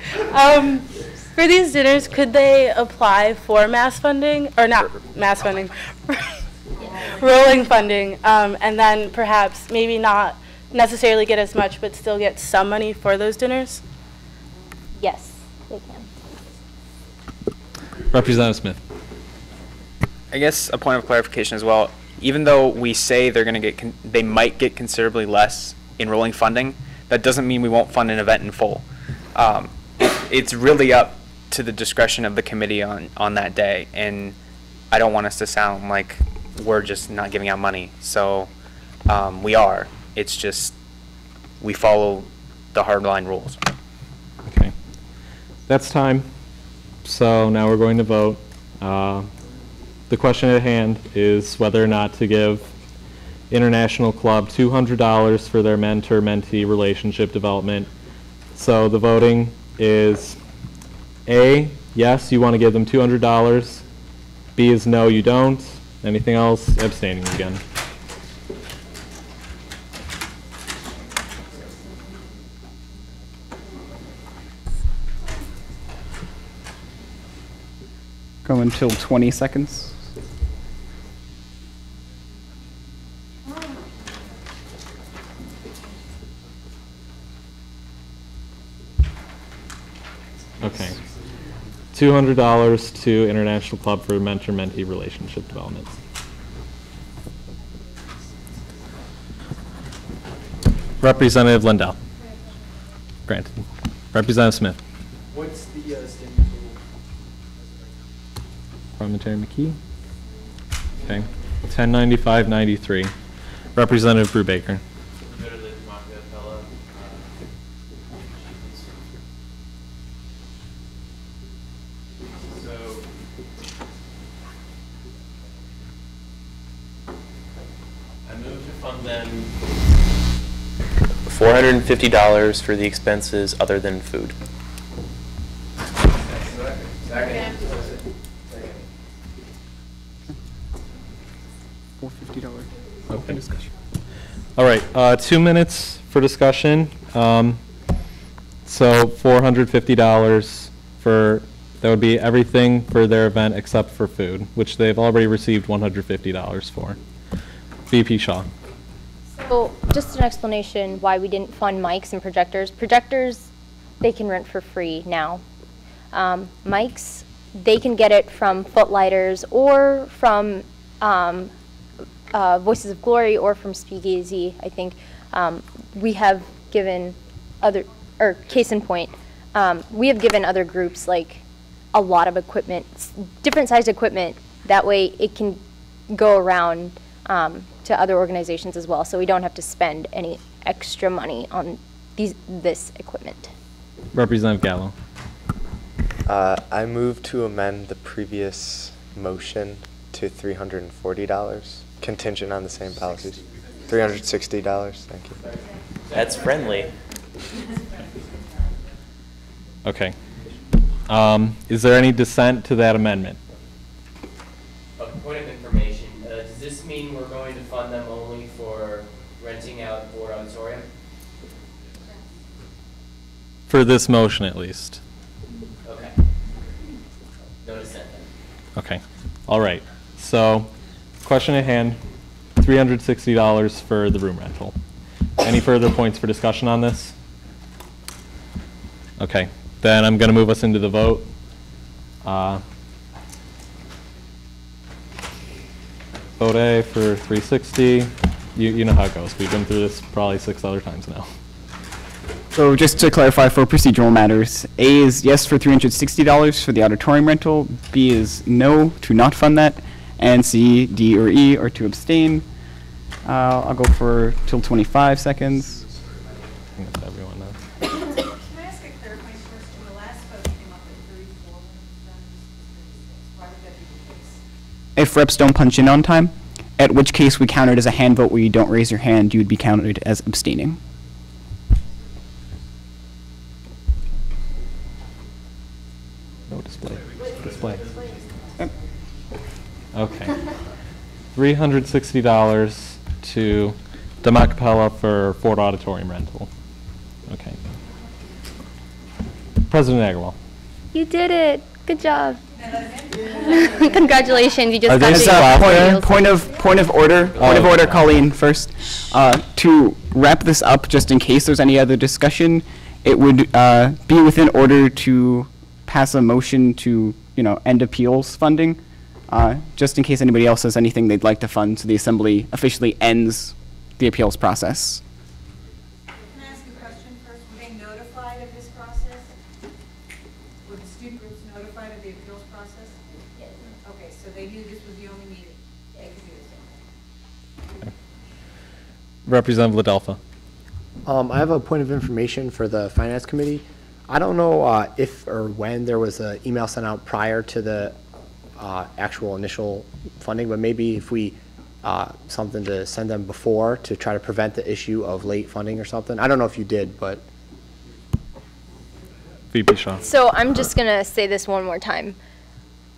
For these dinners, could they apply for mass funding, or not mass funding, rolling funding, and then perhaps maybe not necessarily get as much, but still get some money for those dinners? Yes, they can. Representative Smith. I guess a point of clarification as well. Even though we say they're going to they might get considerably less in rolling funding, that doesn't mean we won't fund an event in full. It's really up to the discretion of the committee on that day, and I don't want us to sound like we're just not giving out money. So we are. It's just we follow the hardline rules. Okay. That's time. So now we're going to vote. The question at hand is whether or not to give International Club $200 for their mentor-mentee relationship development. So the voting is A, yes, you want to give them $200. B is no, you don't. Anything else? Abstaining again. Go until 20 seconds. Okay. $200 to International Club for mentor-mentee relationship development. Representative Lindell. Granted. Representative Smith. What's the standing total? Parliamentarian McKee. Okay. 1095.93. Representative Brubaker. I move to fund them $450 for the expenses other than food. Second. $450. Okay. Discussion. All right, 2 minutes for discussion. So $450 for, that would be everything for their event except for food, which they've already received $150 for. VP Shaw. So just an explanation why we didn't fund mics and projectors. Projectors, they can rent for free now. Mics, they can get it from Footlighters or from Voices of Glory or from Speakeasy, I think. We have given other, or case in point, we have given other groups like a lot of equipment, different sized equipment. That way it can go around to other organizations as well, so we don't have to spend any extra money on this equipment. Representative Gallo. I move to amend the previous motion to $340, contingent on the same policies. $360, thank you. That's friendly. Okay. Is there any dissent to that amendment? A point of information, does this mean we're going to fund them only for renting out Ford Auditorium? For this motion, at least. Okay. No dissent then. Okay. All right. So, question at hand, $360 for the room rental. Any further points for discussion on this? Okay. Then I'm going to move us into the vote. Vote A for 360. You know how it goes. We've been through this probably 6 other times now. So just to clarify for procedural matters, A is yes for $360 for the auditorium rental, B is no to not fund that, and C, D, or E are to abstain. I'll go for till 25 seconds. I think that's everyone now. Can I ask a clarifying question? The last vote came up at 34. Why would that be the case? If reps don't punch in on time, at which case we count it as a hand vote where you don't raise your hand, you would be counted as abstaining. No display. Display. Okay. $360 to Demacapella for Ford Auditorium rental. Okay. President Agarwal. You did it. Good job. Congratulations. You just Are got they the still out there? Point of order. Point of order, Colleen, first. To wrap this up, just in case there's any other discussion, it would be within order to pass a motion to, end appeals funding, just in case anybody else has anything they'd like to fund, so the Assembly officially ends the appeals process. Can I ask a question first? Were they notified of this process? Were the student groups notified of the appeals process? Yes. Okay, so they knew this was the only meeting. They could do the same thing. Representative Ladelfa. I have a point of information for the Finance Committee. I don't know if or when there was an email sent out prior to the actual initial funding, but maybe if we, something to send them before to try to prevent the issue of late funding or something. I don't know if you did, but. VP Shaw. So I'm just going to say this one more time.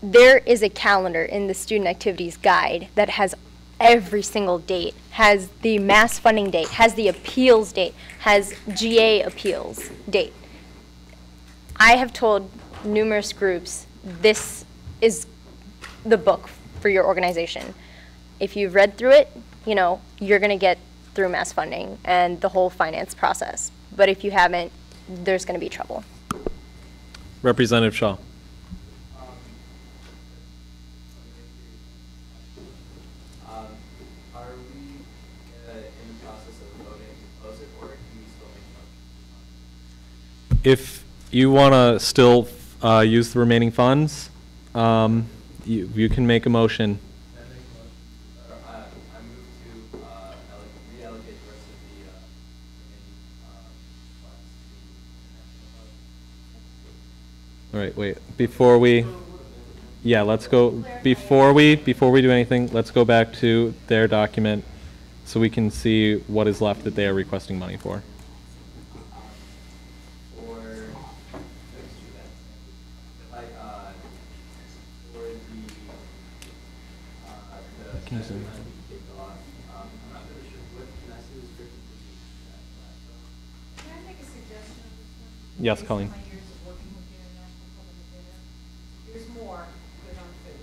There is a calendar in the Student Activities Guide that has every single date, has the mass funding date, has the appeals date, has GA appeals date. I have told numerous groups this is the book for your organization. If you've read through it, you're going to get through mass funding and the whole finance process. But if you haven't, there's going to be trouble. Representative Shaw. Are we in the process of voting to close it, or can we still make a motion? If you want to still use the remaining funds, you can make a motion. I move to reallocate the rest of the remaining funds to All right, wait. Before we, yeah, let's go. Before we do anything, let's go back to their document so we can see what is left that they are requesting money for. Can you zoom in? Can I make a suggestion? Yes, Colleen. My years of working with the International Public Dinner. There's more good on food.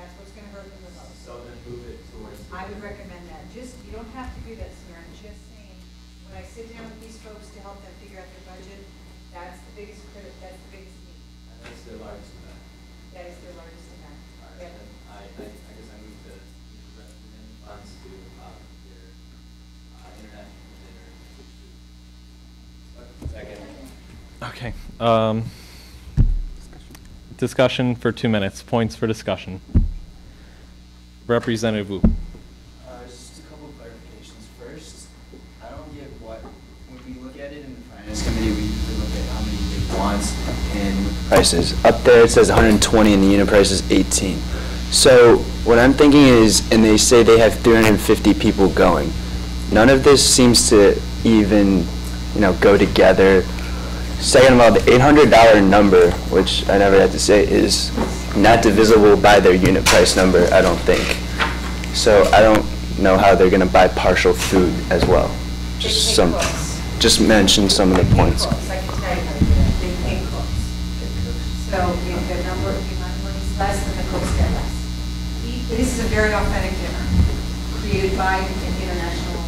That's what's gonna hurt them the most. So then move it towards. I would recommend that. Just, you don't have to do that, Sarah. I'm just saying, when I sit down with these folks to help them figure out their budget, that's the biggest that's the biggest need. And that's their largest event. That is their largest event. All right, then I guess I move to direct remaining funds to their international dinner. Second. Okay. Discussion for 2 minutes. Points for discussion. Representative Wu. Just a couple of clarifications. First, I don't get what, when we look at it in the finance committee, we usually look at how many they want and prices. Up there it says 120 and the unit price is 18. So what I'm thinking is, and they say they have 350 people going. None of this seems to even, go together. Second of all, the $800 number, which I never had to say, is not divisible by their unit price number, I don't think. So I don't know how they're going to buy partial food as well. Just mention some of the points. I can tell you how to do that. They pay cooks. So if the number of amount of money is less, then the cooks get less. This is a very authentic dinner created by international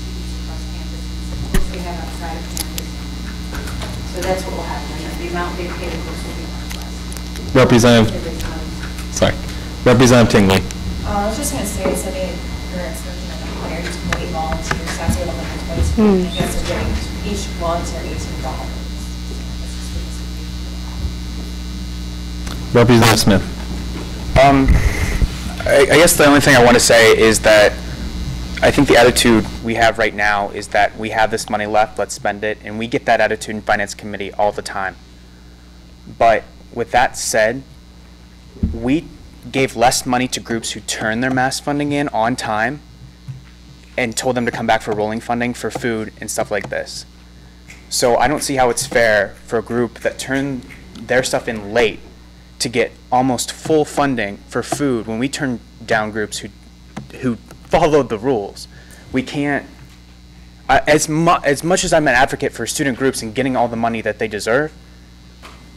students across campus. Of course, they have outside of campus. So that's what will happen. The amount they pay the cooks will be much less. Representative Tingley. I was just going to say, it's that you're expecting like 120 volunteers, that's what I'm looking. I guess they're getting each volunteer $18. Representative Smith. I guess the only thing I want to say is that I think the attitude we have right now is that we have this money left, let's spend it, and we get that attitude in Finance Committee all the time. But with that said, we gave less money to groups who turned their mass funding in on time and told them to come back for rolling funding for food and stuff like this. So I don't see how it's fair for a group that turned their stuff in late to get almost full funding for food when we turn down groups who followed the rules. We can't, as much as I'm an advocate for student groups and getting all the money that they deserve,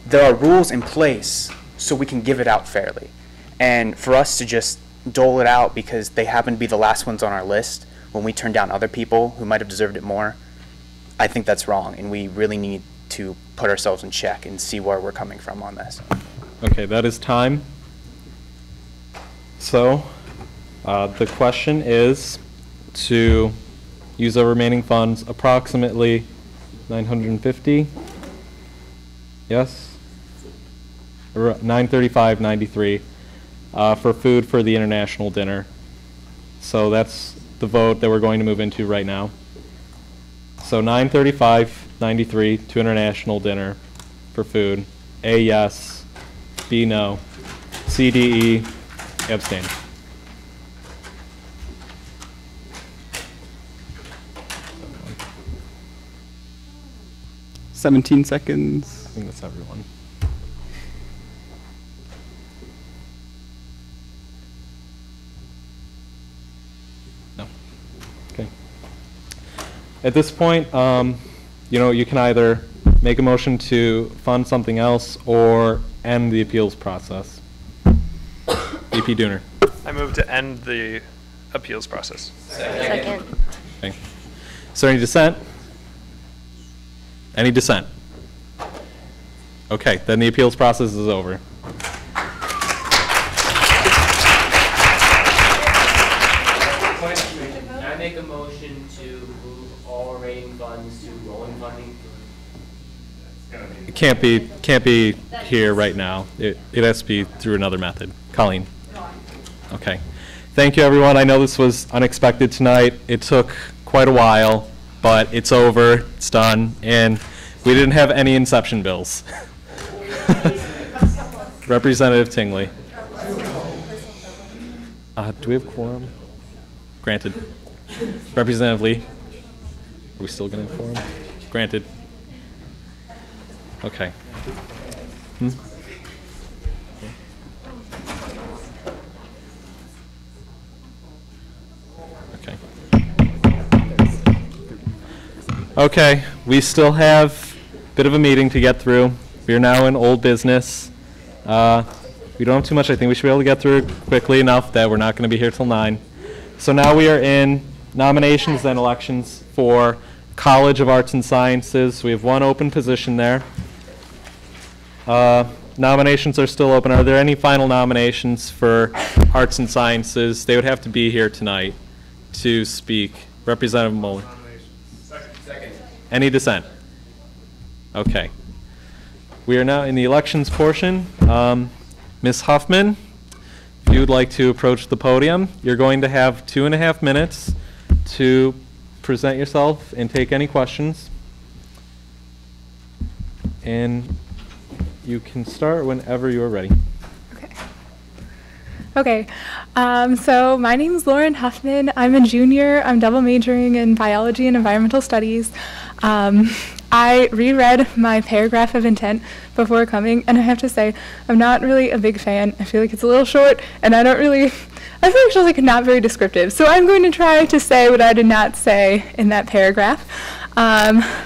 there are rules in place so we can give it out fairly. And for us to just dole it out because they happen to be the last ones on our list when we turn down other people who might have deserved it more, I think that's wrong, and we really need to put ourselves in check and see where we're coming from on this. Okay, that is time. So, the question is to use our remaining funds, approximately 950. Yes? 935.93 for food for the international dinner. So that's the vote that we're going to move into right now. So 935.93 to international dinner for food. A, yes. B, no. C, D, E, abstain. $17 seconds. I think that's everyone. No. Okay. At this point, you can either make a motion to fund something else or end the appeals process. VP Dooner. I move to end the appeals process. Second. Okay. Is there any dissent? Any dissent? Okay, then the appeals process is over. make a motion to move all remaining funds to rolling funding? It can't be here right now. It has to be through another method. Colleen? Okay. Thank you, everyone. I know this was unexpected tonight. It took quite a while, but it's over, it's done, and we didn't have any inception bills. Representative Tingley. Do we have quorum? Granted. Representative Lee? Are we still going to have quorum? Granted. Okay. Okay. Okay, we still have a bit of a meeting to get through. We are now in old business. We don't have too much. I think we should be able to get through it quickly enough that we're not going to be here till 9. So now we are in nominations and elections for College of Arts and Sciences. We have one open position there. Nominations are still open. Are there any final nominations for Arts and Sciences? They would have to be here tonight to speak. Representative Mueller. Second. Any dissent? Okay. We are now in the elections portion. Ms. Huffman, if you would like to approach the podium, you're going to have 2.5 minutes to present yourself and take any questions. And you can start whenever you are ready. Okay, so my name is Lauren Huffman. I'm a junior. I'm double majoring in biology and environmental studies. I reread my paragraph of intent before coming, and I have to say, I'm not really a big fan. I feel like it's a little short, and I feel like it's just like not very descriptive. So I'm going to try to say what I did not say in that paragraph.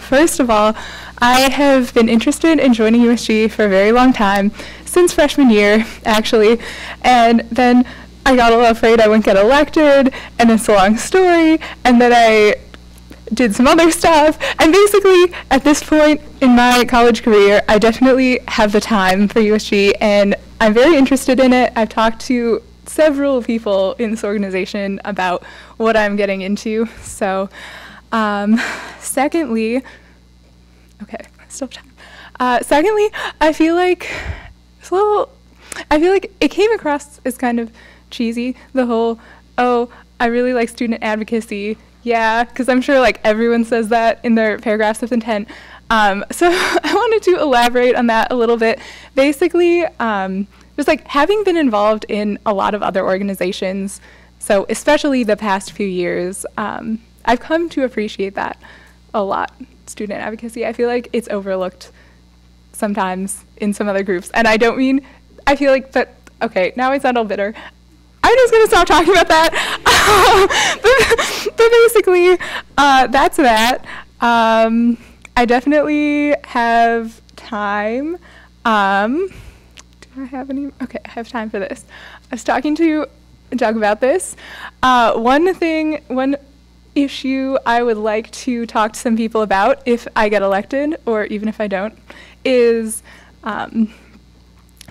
First of all, I have been interested in joining USG for a very long time, since freshman year, actually, and then I got a little afraid I wouldn't get elected, and it's a long story, and then I did some other stuff, and basically, at this point in my college career, I definitely have the time for USG, and I'm very interested in it. I've talked to several people in this organization about what I'm getting into, so secondly, okay, still have time. Secondly, I feel like it came across as kind of cheesy, the whole, oh, I really like student advocacy. Yeah, because I'm sure like everyone says that in their paragraphs of intent. So I wanted to elaborate on that a little bit. Basically, just like having been involved in a lot of other organizations, so especially the past few years, I've come to appreciate that a lot, student advocacy. I feel like it's overlooked sometimes in some other groups. And I don't mean, I feel like that, okay, now I sound all bitter. I'm just going to stop talking about that. but basically, that's that. I definitely have time. Do I have any? Okay, I have time for this. I was talking to Doug about this. One issue I would like to talk to some people about if I get elected, or even if I don't, is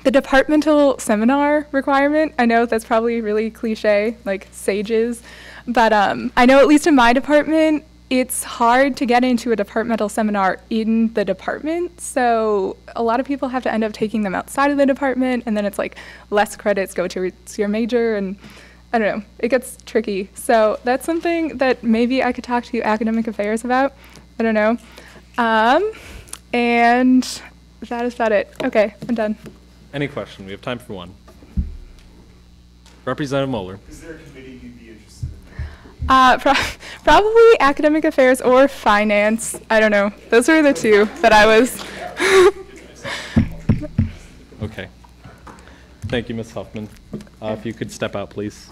the departmental seminar requirement. I know that's probably really cliche, like SAGES, but I know at least in my department, it's hard to get into a departmental seminar in the department, so a lot of people have to end up taking them outside of the department, and then it's like less credits go to your major, and I don't know, it gets tricky. So that's something that maybe I could talk to academic affairs about. I don't know. And that is about it. Okay, I'm done. Any question? We have time for one. Representative Mueller. Is there a committee you'd be interested in? Probably academic affairs or finance. I don't know. Those were the two that I was. Okay. Thank you, Ms. Huffman. If you could step out, please.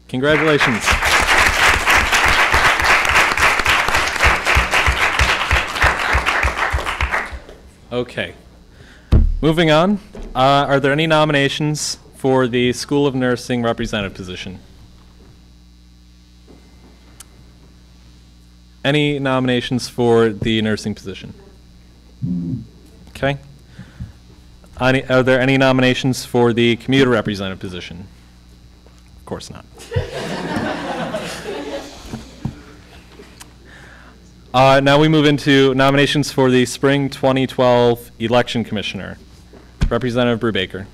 Congratulations. Okay. Moving on. Are there any nominations for the School of Nursing representative position? Any nominations for the nursing position? Okay. Are there any nominations for the commuter representative position? Of course not. Now we move into nominations for the Spring 2012 Election Commissioner. Representative Brubaker.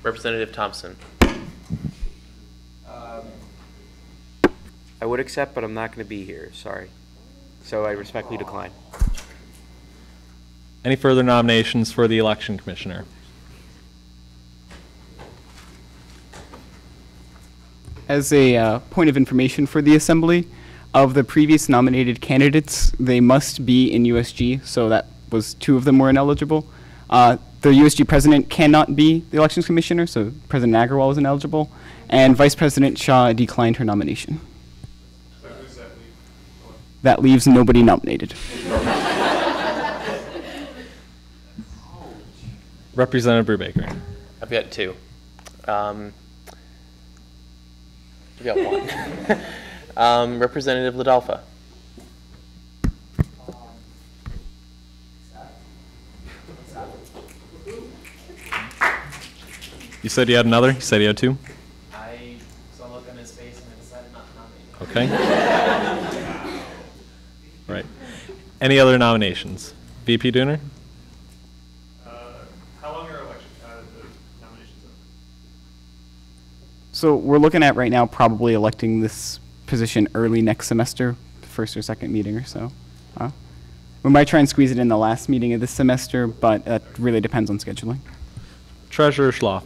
Representative Thompson. I would accept, but I'm not going to be here, sorry. So I respectfully decline. Any further nominations for the Election Commissioner? As a point of information for the Assembly, of the previous nominated candidates, they must be in USG, so that was 2 of them were ineligible. The USG president cannot be the elections commissioner, so President Agarwal is ineligible, and Vice President Shah declined her nomination. That leaves nobody nominated. Representative Brubaker. I've got 2. I've got 1. Representative Ladolfa. You said you had another? You said you had 2? I saw a look on his face and I decided not to nominate him. Okay. Right. Any other nominations? VP Dooner? How long are election the nominations up? So we're looking at right now probably electing this position early next semester, the first or second meeting or so. We might try and squeeze it in the last meeting of this semester, but that really depends on scheduling. Treasurer Schlaw.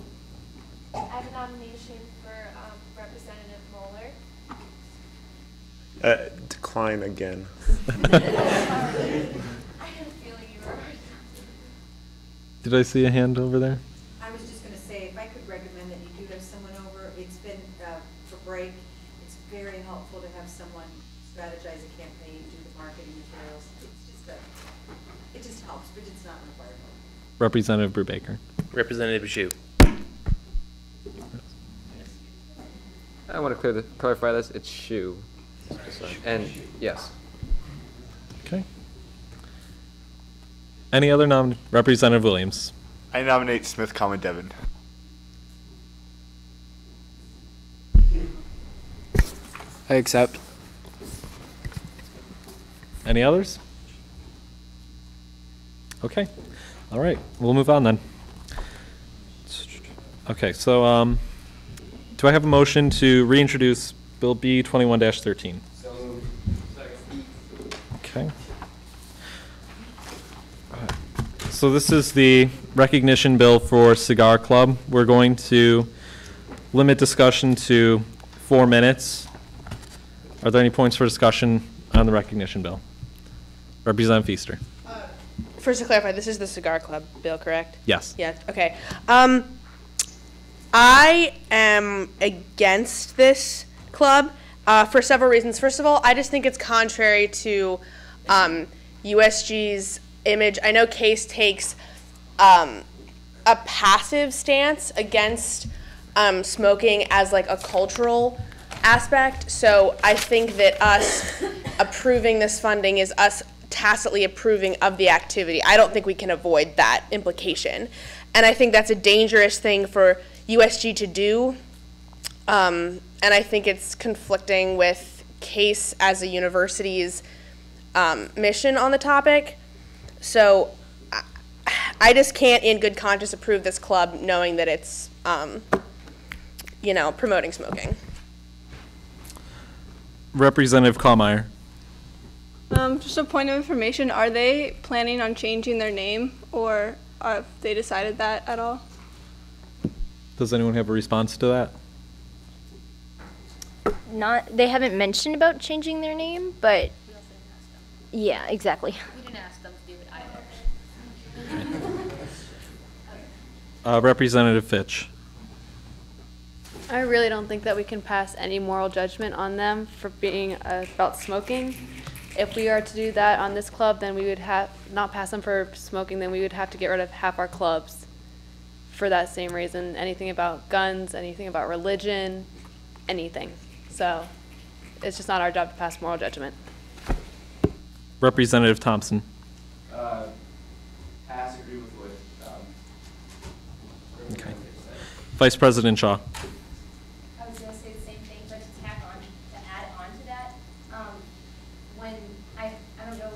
I have a nomination for Representative Moeller. Decline again. Did I see a hand over there? I was just going to say, if I could recommend that you do have someone over, it's been for break. It's very helpful to have someone strategize a campaign, do the marketing materials. It's just it just helps, but it's not required. Representative Brubaker. Representative Zhu. I want to clarify this. It's Shu. And yes. Okay. Any other Representative Williams. I nominate Smith, Devon. I accept. Any others? Okay. All right. We'll move on then. Okay. So, do I have a motion to reintroduce Bill B 21-13? So moved. Okay. So this is the recognition bill for Cigar Club. We're going to limit discussion to 4 minutes. Are there any points for discussion on the recognition bill? Representative Feaster. First to clarify, this is the Cigar Club bill, correct? Yes. Yeah, okay. I am against this club for several reasons. First of all, I just think it's contrary to USG's image. I know Case takes a passive stance against smoking as like a cultural aspect. So I think that us approving this funding is us tacitly approving of the activity. I don't think we can avoid that implication. And I think that's a dangerous thing for USG to do. And I think it's conflicting with Case as a university's mission on the topic. So I just can't in good conscience approve this club knowing that it's, promoting smoking. Representative Kallmeyer. Just a point of information, are they planning on changing their name, or have they decided that at all? Does anyone have a response to that? They haven't mentioned about changing their name, but yeah, exactly. We didn't ask them to do it either. Representative Fitch. I really don't think that we can pass any moral judgment on them for being about smoking. If we are to do that on this club, then we would have not pass them for smoking, then we would have to get rid of half our clubs for that same reason. Anything about guns, anything about religion, anything. So it's just not our job to pass moral judgment. Representative Thompson. Pass, agree with what Okay. Vice President Shaw. I was going to say the same thing, but to tack on, to add on to that, when I don't know,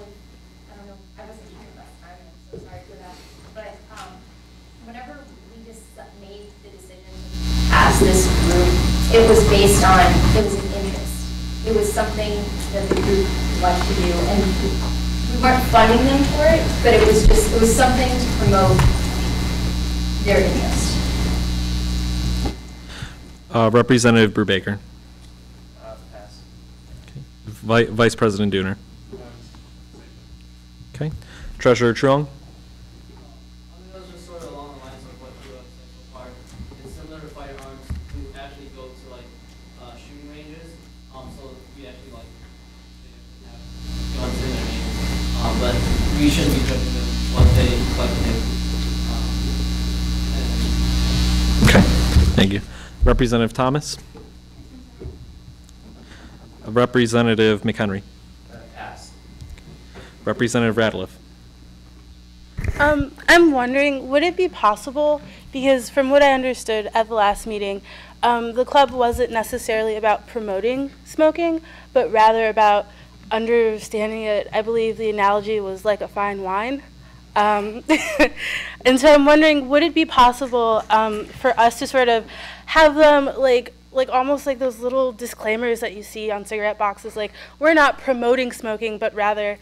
I wasn't here last time, and I'm so sorry for that, but whenever we just made the decision to pass this group, it was based on, it was an interest. It was something that the group liked to do, and we weren't funding them for it, but it was something to promote their interest. Representative Brubaker. Pass. Okay. Vice President Dooner. Okay. Treasurer Truong. That was just sort of along the lines of what you said so far. It's similar to firearms who actually go to like shooting ranges. So we actually like they have guns in their name. But we shouldn't be judging them what they collect. Okay. Thank you. Representative Thomas. Representative McHenry. Pass. Representative Radliff. I'm wondering, would it be possible, because from what I understood at the last meeting, the club wasn't necessarily about promoting smoking, but rather about understanding it. I believe the analogy was like a fine wine. And so I'm wondering, would it be possible for us to sort of have them like almost like those little disclaimers that you see on cigarette boxes, like we're not promoting smoking, but rather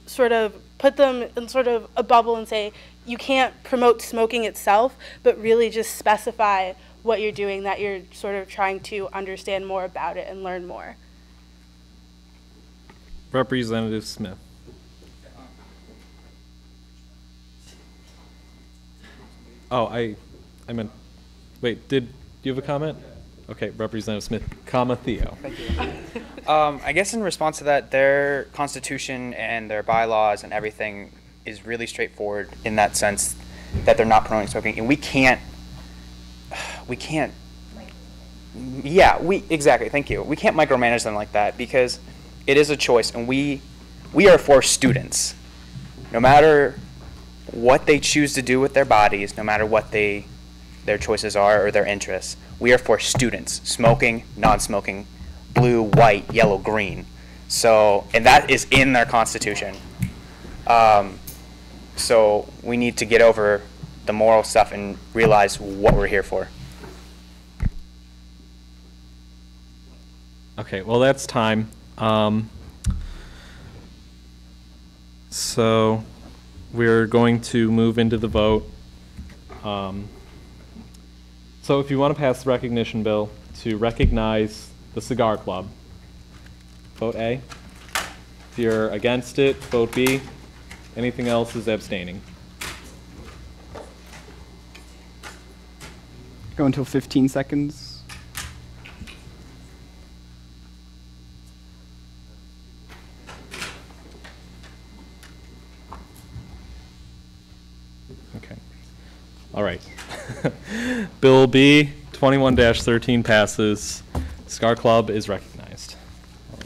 sort of put them in sort of a bubble and say you can't promote smoking itself, but really just specify what you're doing, that you're sort of trying to understand more about it and learn more. Representative Smith. Oh, I meant, wait, do you have a comment? Okay, Representative Smith, Theo. Thank you. I guess in response to that, their constitution and their bylaws and everything is really straightforward in that sense that they're not promoting smoking, and we can't, yeah, exactly, thank you. We can't micromanage them like that because it is a choice, and we are for students. No matter what they choose to do with their bodies, no matter what their choices are or their interests, we are for students, smoking, non-smoking, blue, white, yellow, green. So, and that is in their constitution. So we need to get over the moral stuff and realize what we're here for. Okay, well that's time. So we're going to move into the vote. So if you want to pass the recognition bill to recognize the Cigar Club, vote A. If you're against it, vote B. Anything else is abstaining. Go until 15 seconds. Okay. All right. Bill B, 21-13 passes. Cigar Club is recognized. All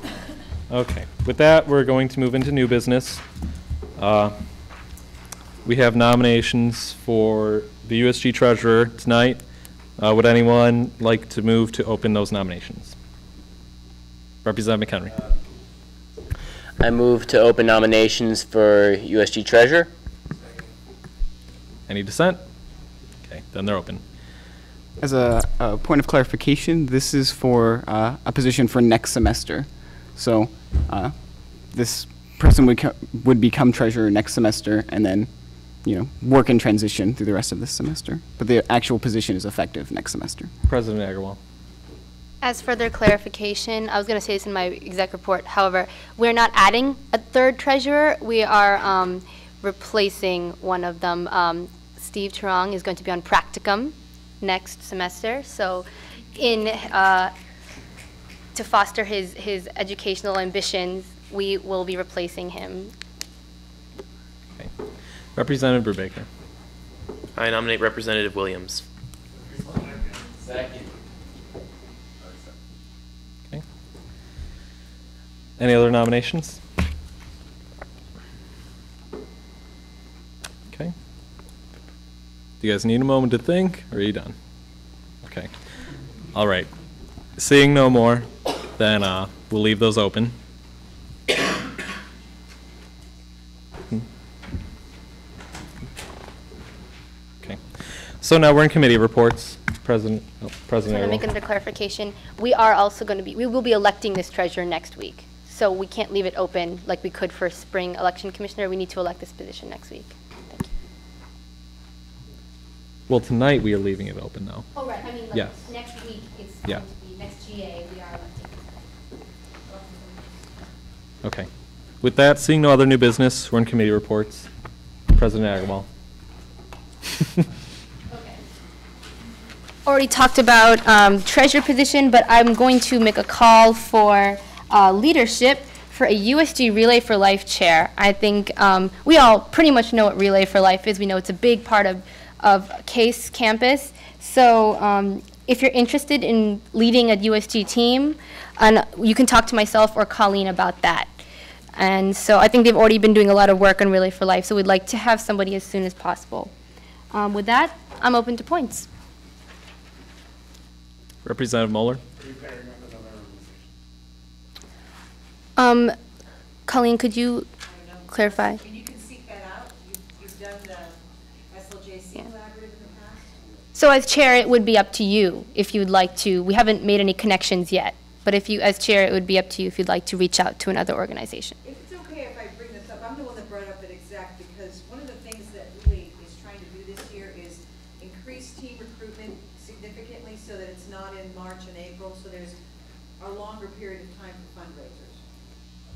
right. Okay. With that, we're going to move into new business. We have nominations for the USG Treasurer tonight. Would anyone like to move to open those nominations? Representative McHenry. I move to open nominations for USG Treasurer. Any dissent? Okay, then they're open. As a point of clarification, this is for a position for next semester. So this person would become treasurer next semester and then, work in transition through the rest of this semester. But the actual position is effective next semester. President Agarwal. As further clarification, I was going to say this in my exec report. However, we're not adding a third treasurer. We are replacing one of them. Steve Turong is going to be on practicum next semester. So to foster his educational ambitions, we will be replacing him. Okay. Representative Brubaker. I nominate Representative Williams. Second. Okay. Any other nominations? Okay. Do you guys need a moment to think, or are you done? Okay. All right. Seeing no more, then we'll leave those open. Okay. So now we're in committee reports. President I want to make Agarwal. another clarification. We will be electing this treasurer next week. So we can't leave it open like we could for spring election commissioner. We need to elect this position next week. Thank you. Well, tonight we are leaving it open, though. Oh, right. I mean, like Yes. next week it's Yeah. going to be next GA. We are electing. Okay. With that, seeing no other new business, we're in committee reports. President Agarwal. Already talked about treasurer position, but I'm going to make a call for leadership for a USG Relay for Life chair. I think we all pretty much know what Relay for Life is. We know it's a big part of Case campus. So if you're interested in leading a USG team, and you can talk to myself or Colleen about that. And so I think they've already been doing a lot of work on Relay for Life, so we'd like to have somebody as soon as possible. With that, I'm open to points. Representative Moeller. Colleen, could you clarify? And you can seek that out. You've done the SLJC collaborative in the past? So as chair, it would be up to you if you'd like to. We haven't made any connections yet, but if you, as chair, it would be up to you if you'd like to reach out to another organization. If it's okay if I bring this up, I'm the one that brought up that exact because one of the things that really is trying to do this year is increase team recruitment significantly so that it's not in March and April, so there's a longer period of time for fundraisers.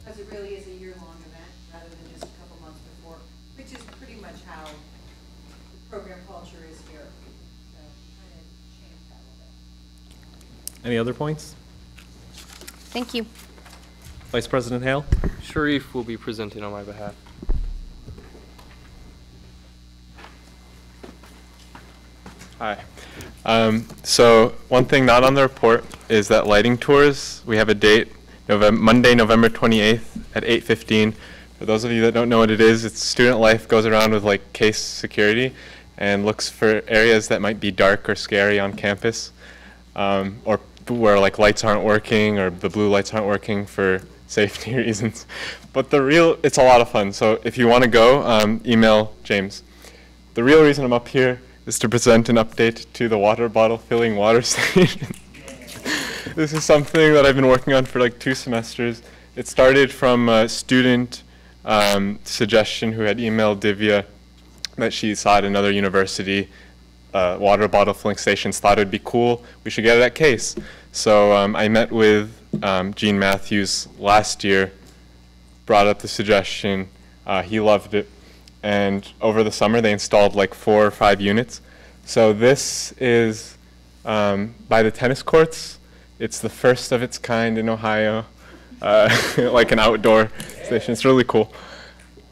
Because it really is a year-long event rather than just a couple months before, which is pretty much how the program culture is here. So trying to change that a little bit. Any other points? Thank you. Vice President Hale. Sharif will be presenting on my behalf. Hi. So one thing not on the report is that lighting tours, we have a date, Monday, November 28th at 8:15. For those of you that don't know what it is, it's Student Life goes around with like Case security and looks for areas that might be dark or scary on campus, or where like lights aren't working or the blue lights aren't working for safety reasons. But it's a lot of fun. So if you want to go, email James. The real reason I'm up here is to present an update to the water bottle filling water station. This is something that I've been working on for like 2 semesters. It started from a student suggestion who had emailed Divya that she saw at another university water bottle filling stations, thought it would be cool, we should get it at Case. So I met with Gene Matthews last year, brought up the suggestion, he loved it, and over the summer they installed like 4 or 5 units. So this is by the tennis courts. It's the first of its kind in Ohio, like an outdoor station. It's really cool.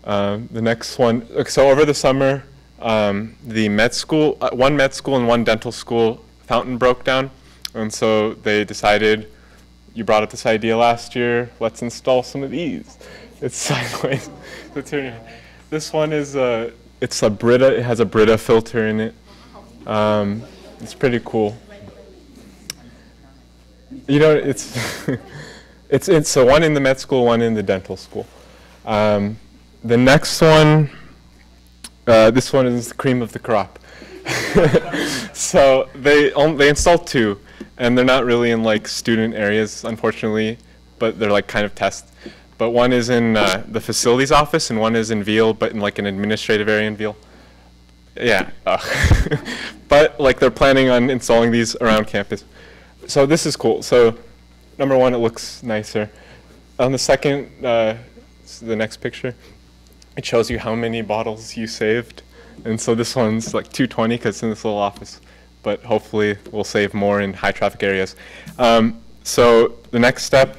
The next one, so over the summer, the med school, one med school and one dental school fountain broke down. And so they decided, you brought up this idea last year, let's install some of these. It's sideways. So this one is it's a Brita, it has a Brita filter in it. It's pretty cool. You know, it's it's so one in the med school, one in the dental school. The next one, this one is the cream of the crop. So they installed 2, and they're not really in like student areas, unfortunately, but they're like kind of tests. But one is in the facilities office, and one is in Veal, but in like an administrative area in Veal. Yeah, but like they're planning on installing these around campus. So this is cool. So number 1, it looks nicer. On the second, the next picture, it shows you how many bottles you saved. And so this one's like 220 because it's in this little office, but hopefully we'll save more in high traffic areas. So the next step,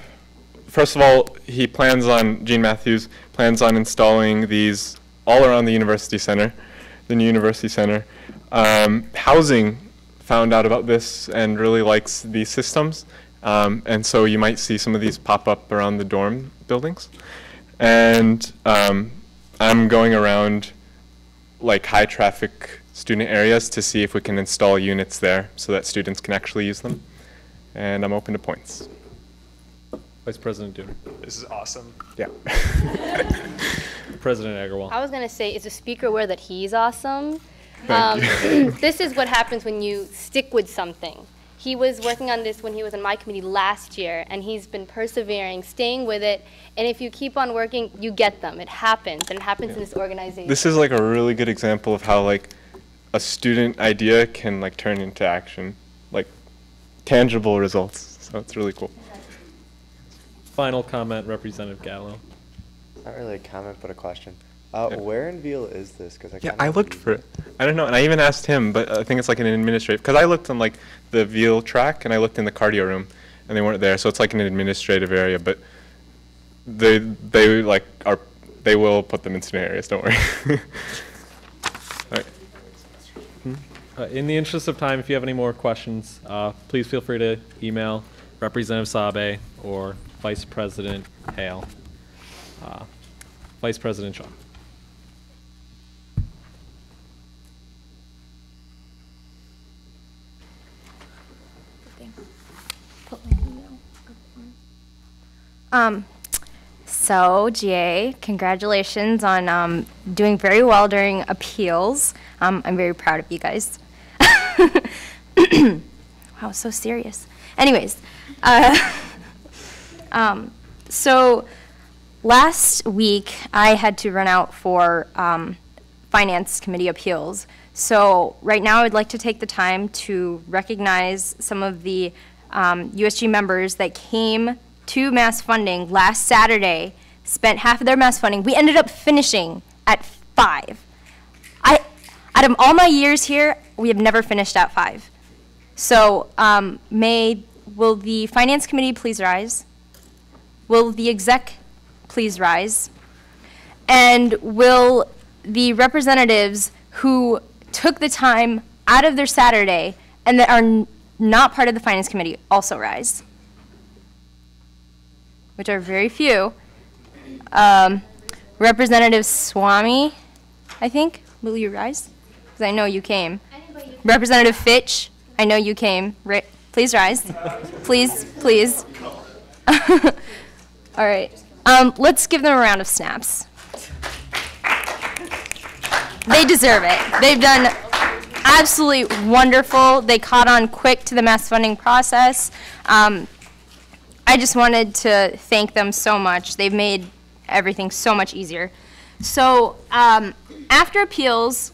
first of all, Gene Matthews plans on installing these all around the university center, the new university center. Housing found out about this and really likes these systems. And so you might see some of these pop up around the dorm buildings. And I'm going around like high traffic student areas to see if we can install units there so that students can actually use them. And I'm open to points. Vice President Dooner. This is awesome. Yeah. President Agarwal. I was going to say, is the speaker aware that he's awesome? Thank This is what happens when you stick with something. He was working on this when he was in my committee last year, and he's been persevering, staying with it, and if you keep on working, you get them. It happens, and it happens in this organization. This is like a really good example of how like a student idea can like turn into action, like tangible results. So it's really cool. Final comment, Representative Gallo. Not really a comment, but a question. Where in Veal is this? Because I looked for it. I don't know, and I even asked him, but I think it's like an administrative. Because I looked on like the Veal track, and I looked in the cardio room, and they weren't there. So it's like an administrative area, but they will put them in student areas. Don't worry. All right. In the interest of time, if you have any more questions, please feel free to email Representative Sabe or Vice President Hale. Vice President Shaw. So GA, congratulations on doing very well during appeals. I'm very proud of you guys. Wow, so serious. Anyways, so last week I had to run out for Finance Committee appeals. So right now I'd like to take the time to recognize some of the USG members that came to mass funding last Saturday, spent half of their mass funding. We ended up finishing at 5. Out of all my years here, we have never finished at 5. So will the Finance Committee please rise? Will the exec please rise? And will the representatives who took the time out of their Saturday and that are not part of the Finance Committee also rise? Which are very few. Representative Swamy, I think, will you rise? Because I know you came. Representative Fitch, I know you came. Please rise. Please, please. All right. Let's give them a round of snaps. They deserve it. They've done absolutely wonderful. They caught on quick to the mass funding process. I just wanted to thank them so much. They've made everything so much easier. So after appeals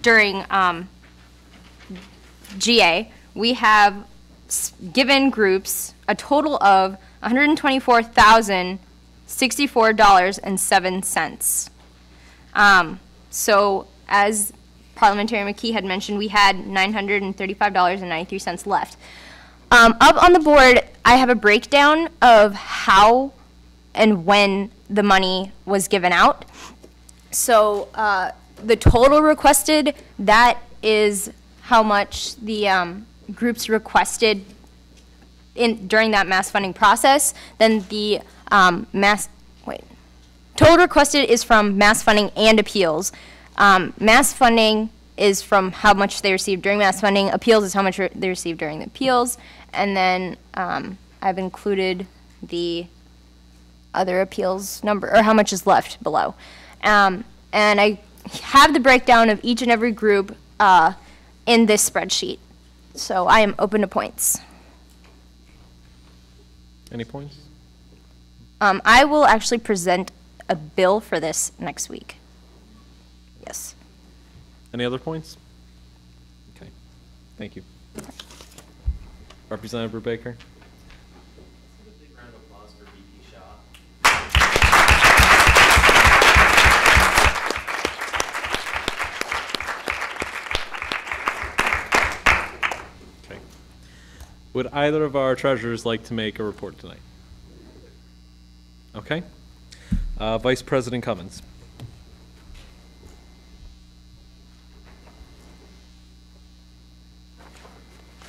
during GA, we have given groups a total of $124,064.07. So as Parliamentarian McKee had mentioned, we had $935.93 left. Up on the board, I have a breakdown of how and when the money was given out. So the total requested, that is how much the groups requested during that mass funding process. Then the total requested is from mass funding and appeals. Mass funding is from how much they received during mass funding. Appeals is how much they received during the appeals. And then I've included the other appeals number, or how much is left below. And I have the breakdown of each and every group in this spreadsheet. So I am open to points. Any points? I will actually present a bill for this next week. Yes. Any other points? Okay. Thank you. Representative Brubaker. Big round of applause for VP Shaw. Would either of our treasurers like to make a report tonight? Okay. Vice President Cummins.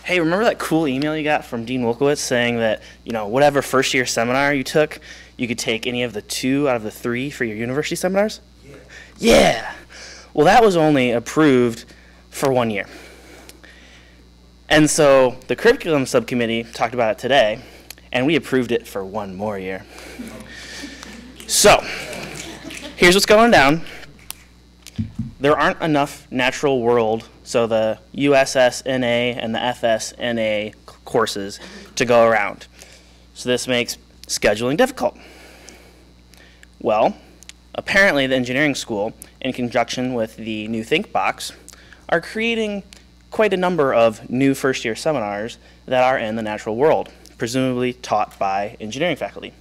Hey, remember that cool email you got from Dean Wolkowitz saying that, whatever first year seminar you took, you could take any of the 2 out of the 3 for your university seminars? Yeah. Well, that was only approved for 1 year. And so the curriculum subcommittee talked about it today, and we approved it for 1 more year. So, here's what's going down. There aren't enough natural world, so the USSNA and the FSNA courses to go around. So this makes scheduling difficult. Well, apparently the engineering school, in conjunction with the new Think Box, are creating quite a number of new first-year seminars that are in the natural world, presumably taught by engineering faculty.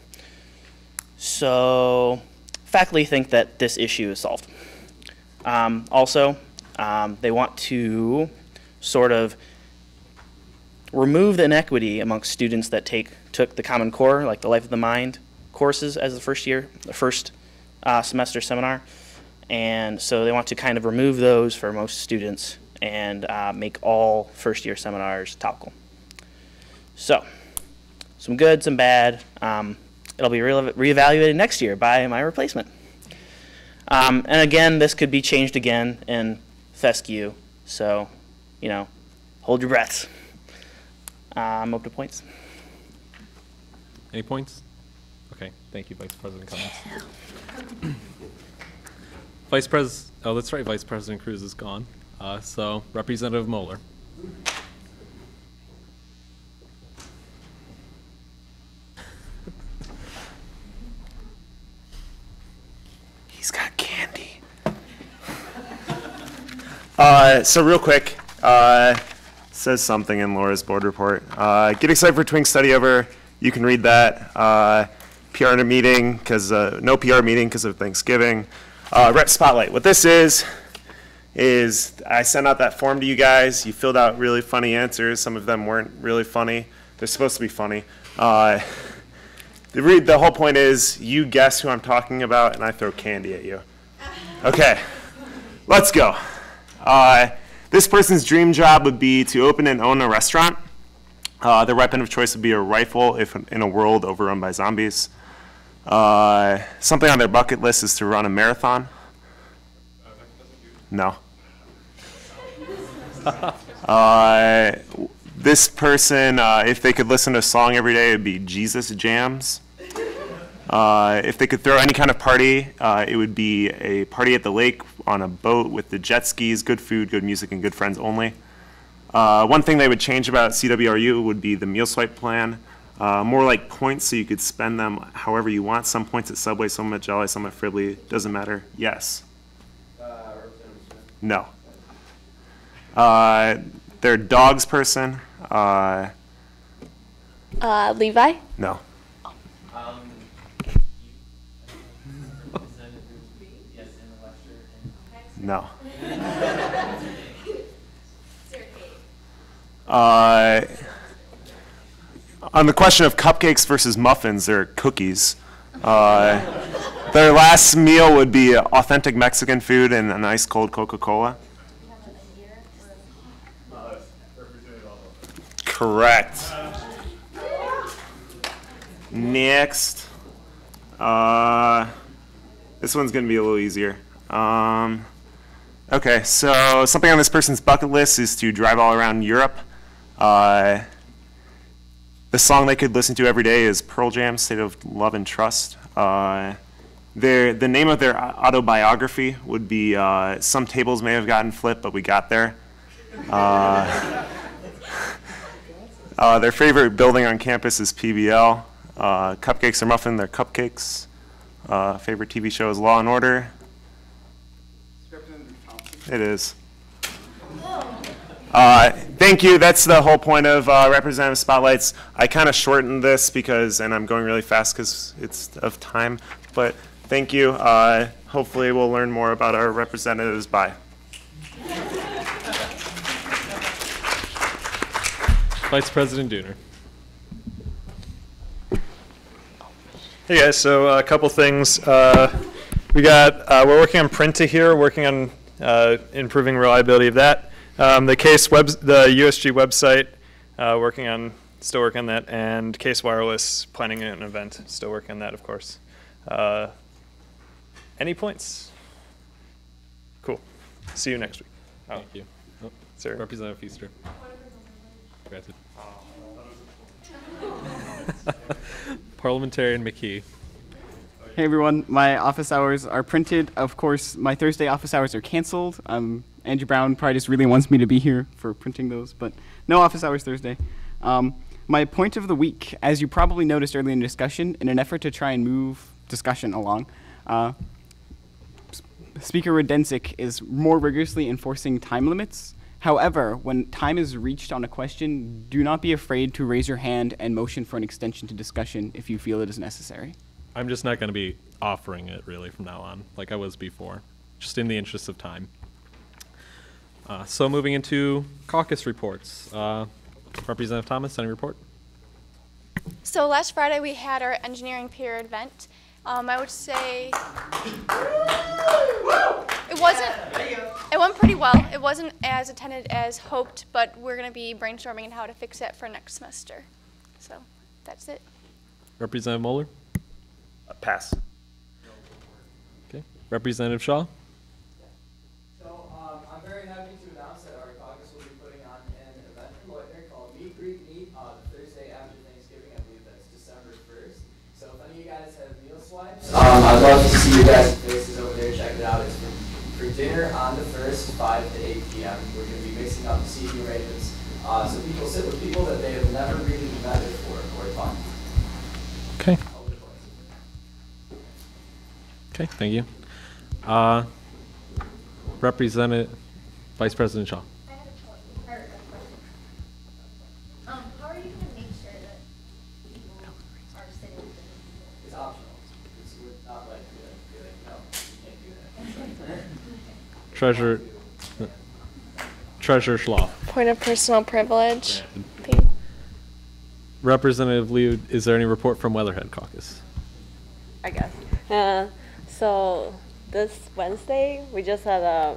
So faculty think that this issue is solved. Also, they want to sort of remove the inequity amongst students that took the Common Core, like the Life of the Mind courses as the first semester seminar. And so they want to kind of remove those for most students and make all first year seminars topical. So, some good, some bad. It'll be reevaluated next year by my replacement. And again, this could be changed again in fescue, so, hold your breaths. I'm up to points. Any points? Okay, thank you, Vice President Cummins. Oh, that's right, Vice President Cruz is gone. So, Representative Moeller. He's got candy. So real quick, says something in Laura's board report. Get excited for Twink Study Over. You can read that. PR meeting, because no PR meeting because of Thanksgiving. Rep Spotlight. What this is I sent out that form to you guys. You filled out really funny answers. Some of them weren't really funny. They're supposed to be funny. The whole point is you guess who I'm talking about, and I throw candy at you. Okay, let's go. This person's dream job would be to open and own a restaurant. Their weapon of choice would be a rifle if in a world overrun by zombies. Something on their bucket list is to run a marathon. No. This person, if they could listen to a song every day, it would be Jesus Jams. If they could throw any kind of party, it would be a party at the lake on a boat with the jet skis, good food, good music, and good friends only. One thing they would change about CWRU would be the meal swipe plan. More like points, so you could spend them however you want. Some points at Subway, some at Jolly, some at Fribley. Doesn't matter. Yes. No. They're dogs person. Levi? No. No. On the question of cupcakes versus muffins, they're cookies. Their last meal would be authentic Mexican food and an ice cold Coca-Cola. Correct. Next. This one's going to be a little easier. Okay, so something on this person's bucket list is to drive all around Europe. The song they could listen to every day is Pearl Jam, State of Love and Trust. The name of their autobiography would be Some Tables May Have Gotten Flipped, but We Got There. Their favorite building on campus is PBL. Cupcakes or muffin, they're cupcakes. Favorite TV show is Law and Order. It is. Thank you. That's the whole point of Representative Spotlights. I kind of shortened this and I'm going really fast because it's of time. But thank you. Hopefully we'll learn more about our representatives. Bye. Vice President Dooner. Hey guys, so a couple things. We're working on Printa here, working on improving reliability of that. The USG website, still working on that, and Case Wireless, planning an event, still working on that, of course. Any points? Cool. See you next week. Thank you. Oh, sir. Representative Feaster. Granted. Parliamentarian McKee. Hey everyone, my office hours are printed. Of course, my Thursday office hours are canceled. Andrew Brown probably just really wants me to be here for printing those, but no office hours Thursday. My point of the week, as you probably noticed earlier in the discussion, in an effort to try and move discussion along, Speaker Rudensic is more rigorously enforcing time limits. However, when time is reached on a question, do not be afraid to raise your hand and motion for an extension to discussion if you feel it is necessary. I'm just not going to be offering it really from now on, like I was before, just in the interest of time. So moving into caucus reports. Representative Thomas, any report? So last Friday we had our engineering peer event. I would say it went pretty well. It wasn't as attended as hoped, but we're going to be brainstorming on how to fix it for next semester. So that's it. Representative Moeller? Pass. Okay. Representative Shaw? So I'm very happy to announce that our caucus will be putting on an event in Leutner called Meet, Greet, Meet the Thursday after Thanksgiving. I believe that's December 1st. So if any of you guys have meal swipes, I'd love to see you guys' faces over there. Check it out. It's for dinner on the 1st, 5 to 8 p.m. We're going to be mixing up the seating arrangements so people sit with people that they have never really met before or talked to. Okay. Okay, thank you. Vice President Shaw. How are you going to make sure that our city It's optional. It's not like, no, you can't do that. Treasurer Schlaf. Point of personal privilege. Representative Liu, is there any report from Weatherhead Caucus? I guess. So this Wednesday, we just had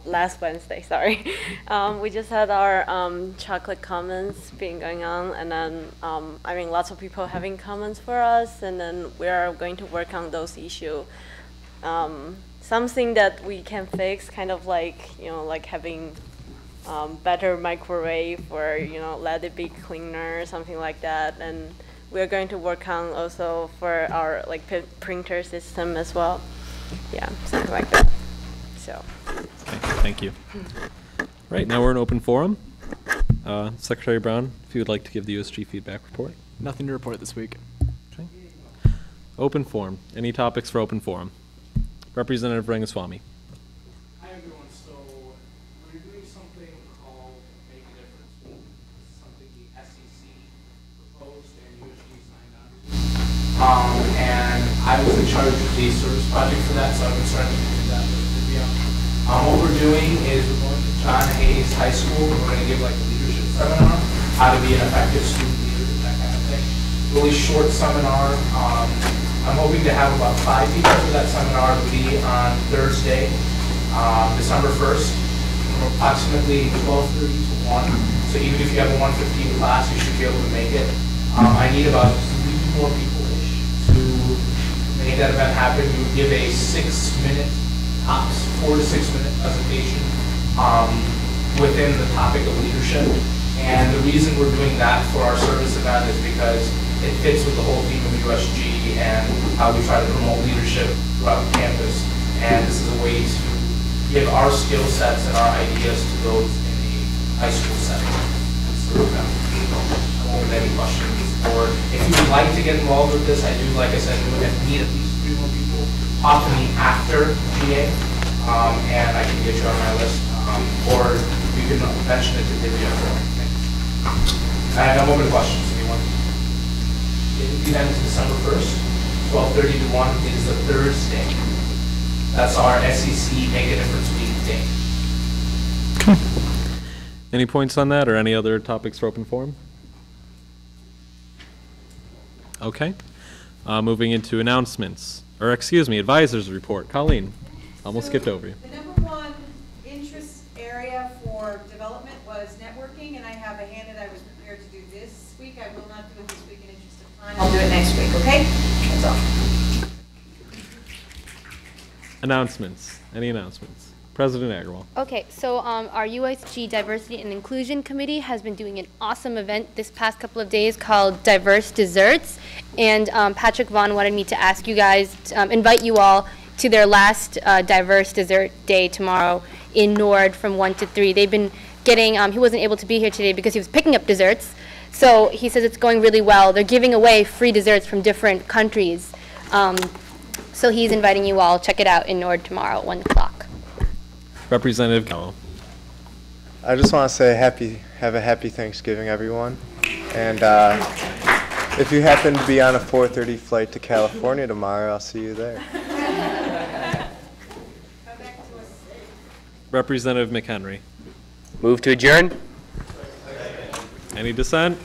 last Wednesday, sorry. We just had our chocolate commons being going on, and then lots of people having comments for us, and then we are going to work on those issues. Something that we can fix, kind of like like having better microwave or let it be cleaner or something like that, and we're going to work on also for our printer system as well. Yeah, something like that. So. Okay, thank you. Right, now we're in open forum. Secretary Brown, if you would like to give the USG feedback report. Nothing to report this week. Okay. Open forum. Any topics for open forum? Representative Rangaswamy. Hi everyone, so we're doing something called Make a Difference, something the SEC proposed and USG signed on. And I was in charge of the service project for that, so I've been starting to do that with Vivia. What we're doing is we're going to John Hayes High School. We're going to give like a leadership seminar, how to be an effective student leader, that kind of thing. Really short seminar. I'm hoping to have about 5 people for that seminar. It'll be on Thursday, December 1st, from approximately 12:30 to 1. So even if you have a 1:15 class, you should be able to make it. I need about 3 more people-ish to make that event happen. We would give a 6-minute, tops 4 to 6 minute presentation within the topic of leadership. And the reason we're doing that for our service event is because it fits with the whole theme of USG and how we try to promote leadership throughout campus. And this is a way to give our skill sets and our ideas to those in the high school setting. I won't have any questions. Or if you would like to get involved with this, I do, like I said, we would need at least 3 more people. Talk to me after GA, and I can get you on my list. Or you can mention it to Divya for me. And I'm open to questions. Anyone? The event is December 1st, 12:30 to 1. It is a Thursday. That's our SEC Make a Difference Week day. Any points on that or any other topics for open forum? Okay. Moving into announcements, or excuse me, advisors report. Colleen, almost skipped over you. The number one interest area for development was networking, and I have a hand that I was prepared to do this week. I will not do it this week in interest of time. I'll do it next week, okay? That's all. Announcements. Any announcements? President Agarwal. Okay, so our USG Diversity and Inclusion Committee has been doing an awesome event this past couple of days called Diverse Desserts, and Patrick Vaughn wanted me to ask you guys, invite you all to their last Diverse Dessert Day tomorrow in Nord from 1 to 3. They've been getting, he wasn't able to be here today because he was picking up desserts, so he says it's going really well. They're giving away free desserts from different countries, so he's inviting you all. Check it out in Nord tomorrow at 1 o'clock. Representative Gallo. I just want to say have a happy Thanksgiving, everyone. And if you happen to be on a 4:30 flight to California tomorrow, I'll see you there. Representative McHenry. Move to adjourn. Any dissent?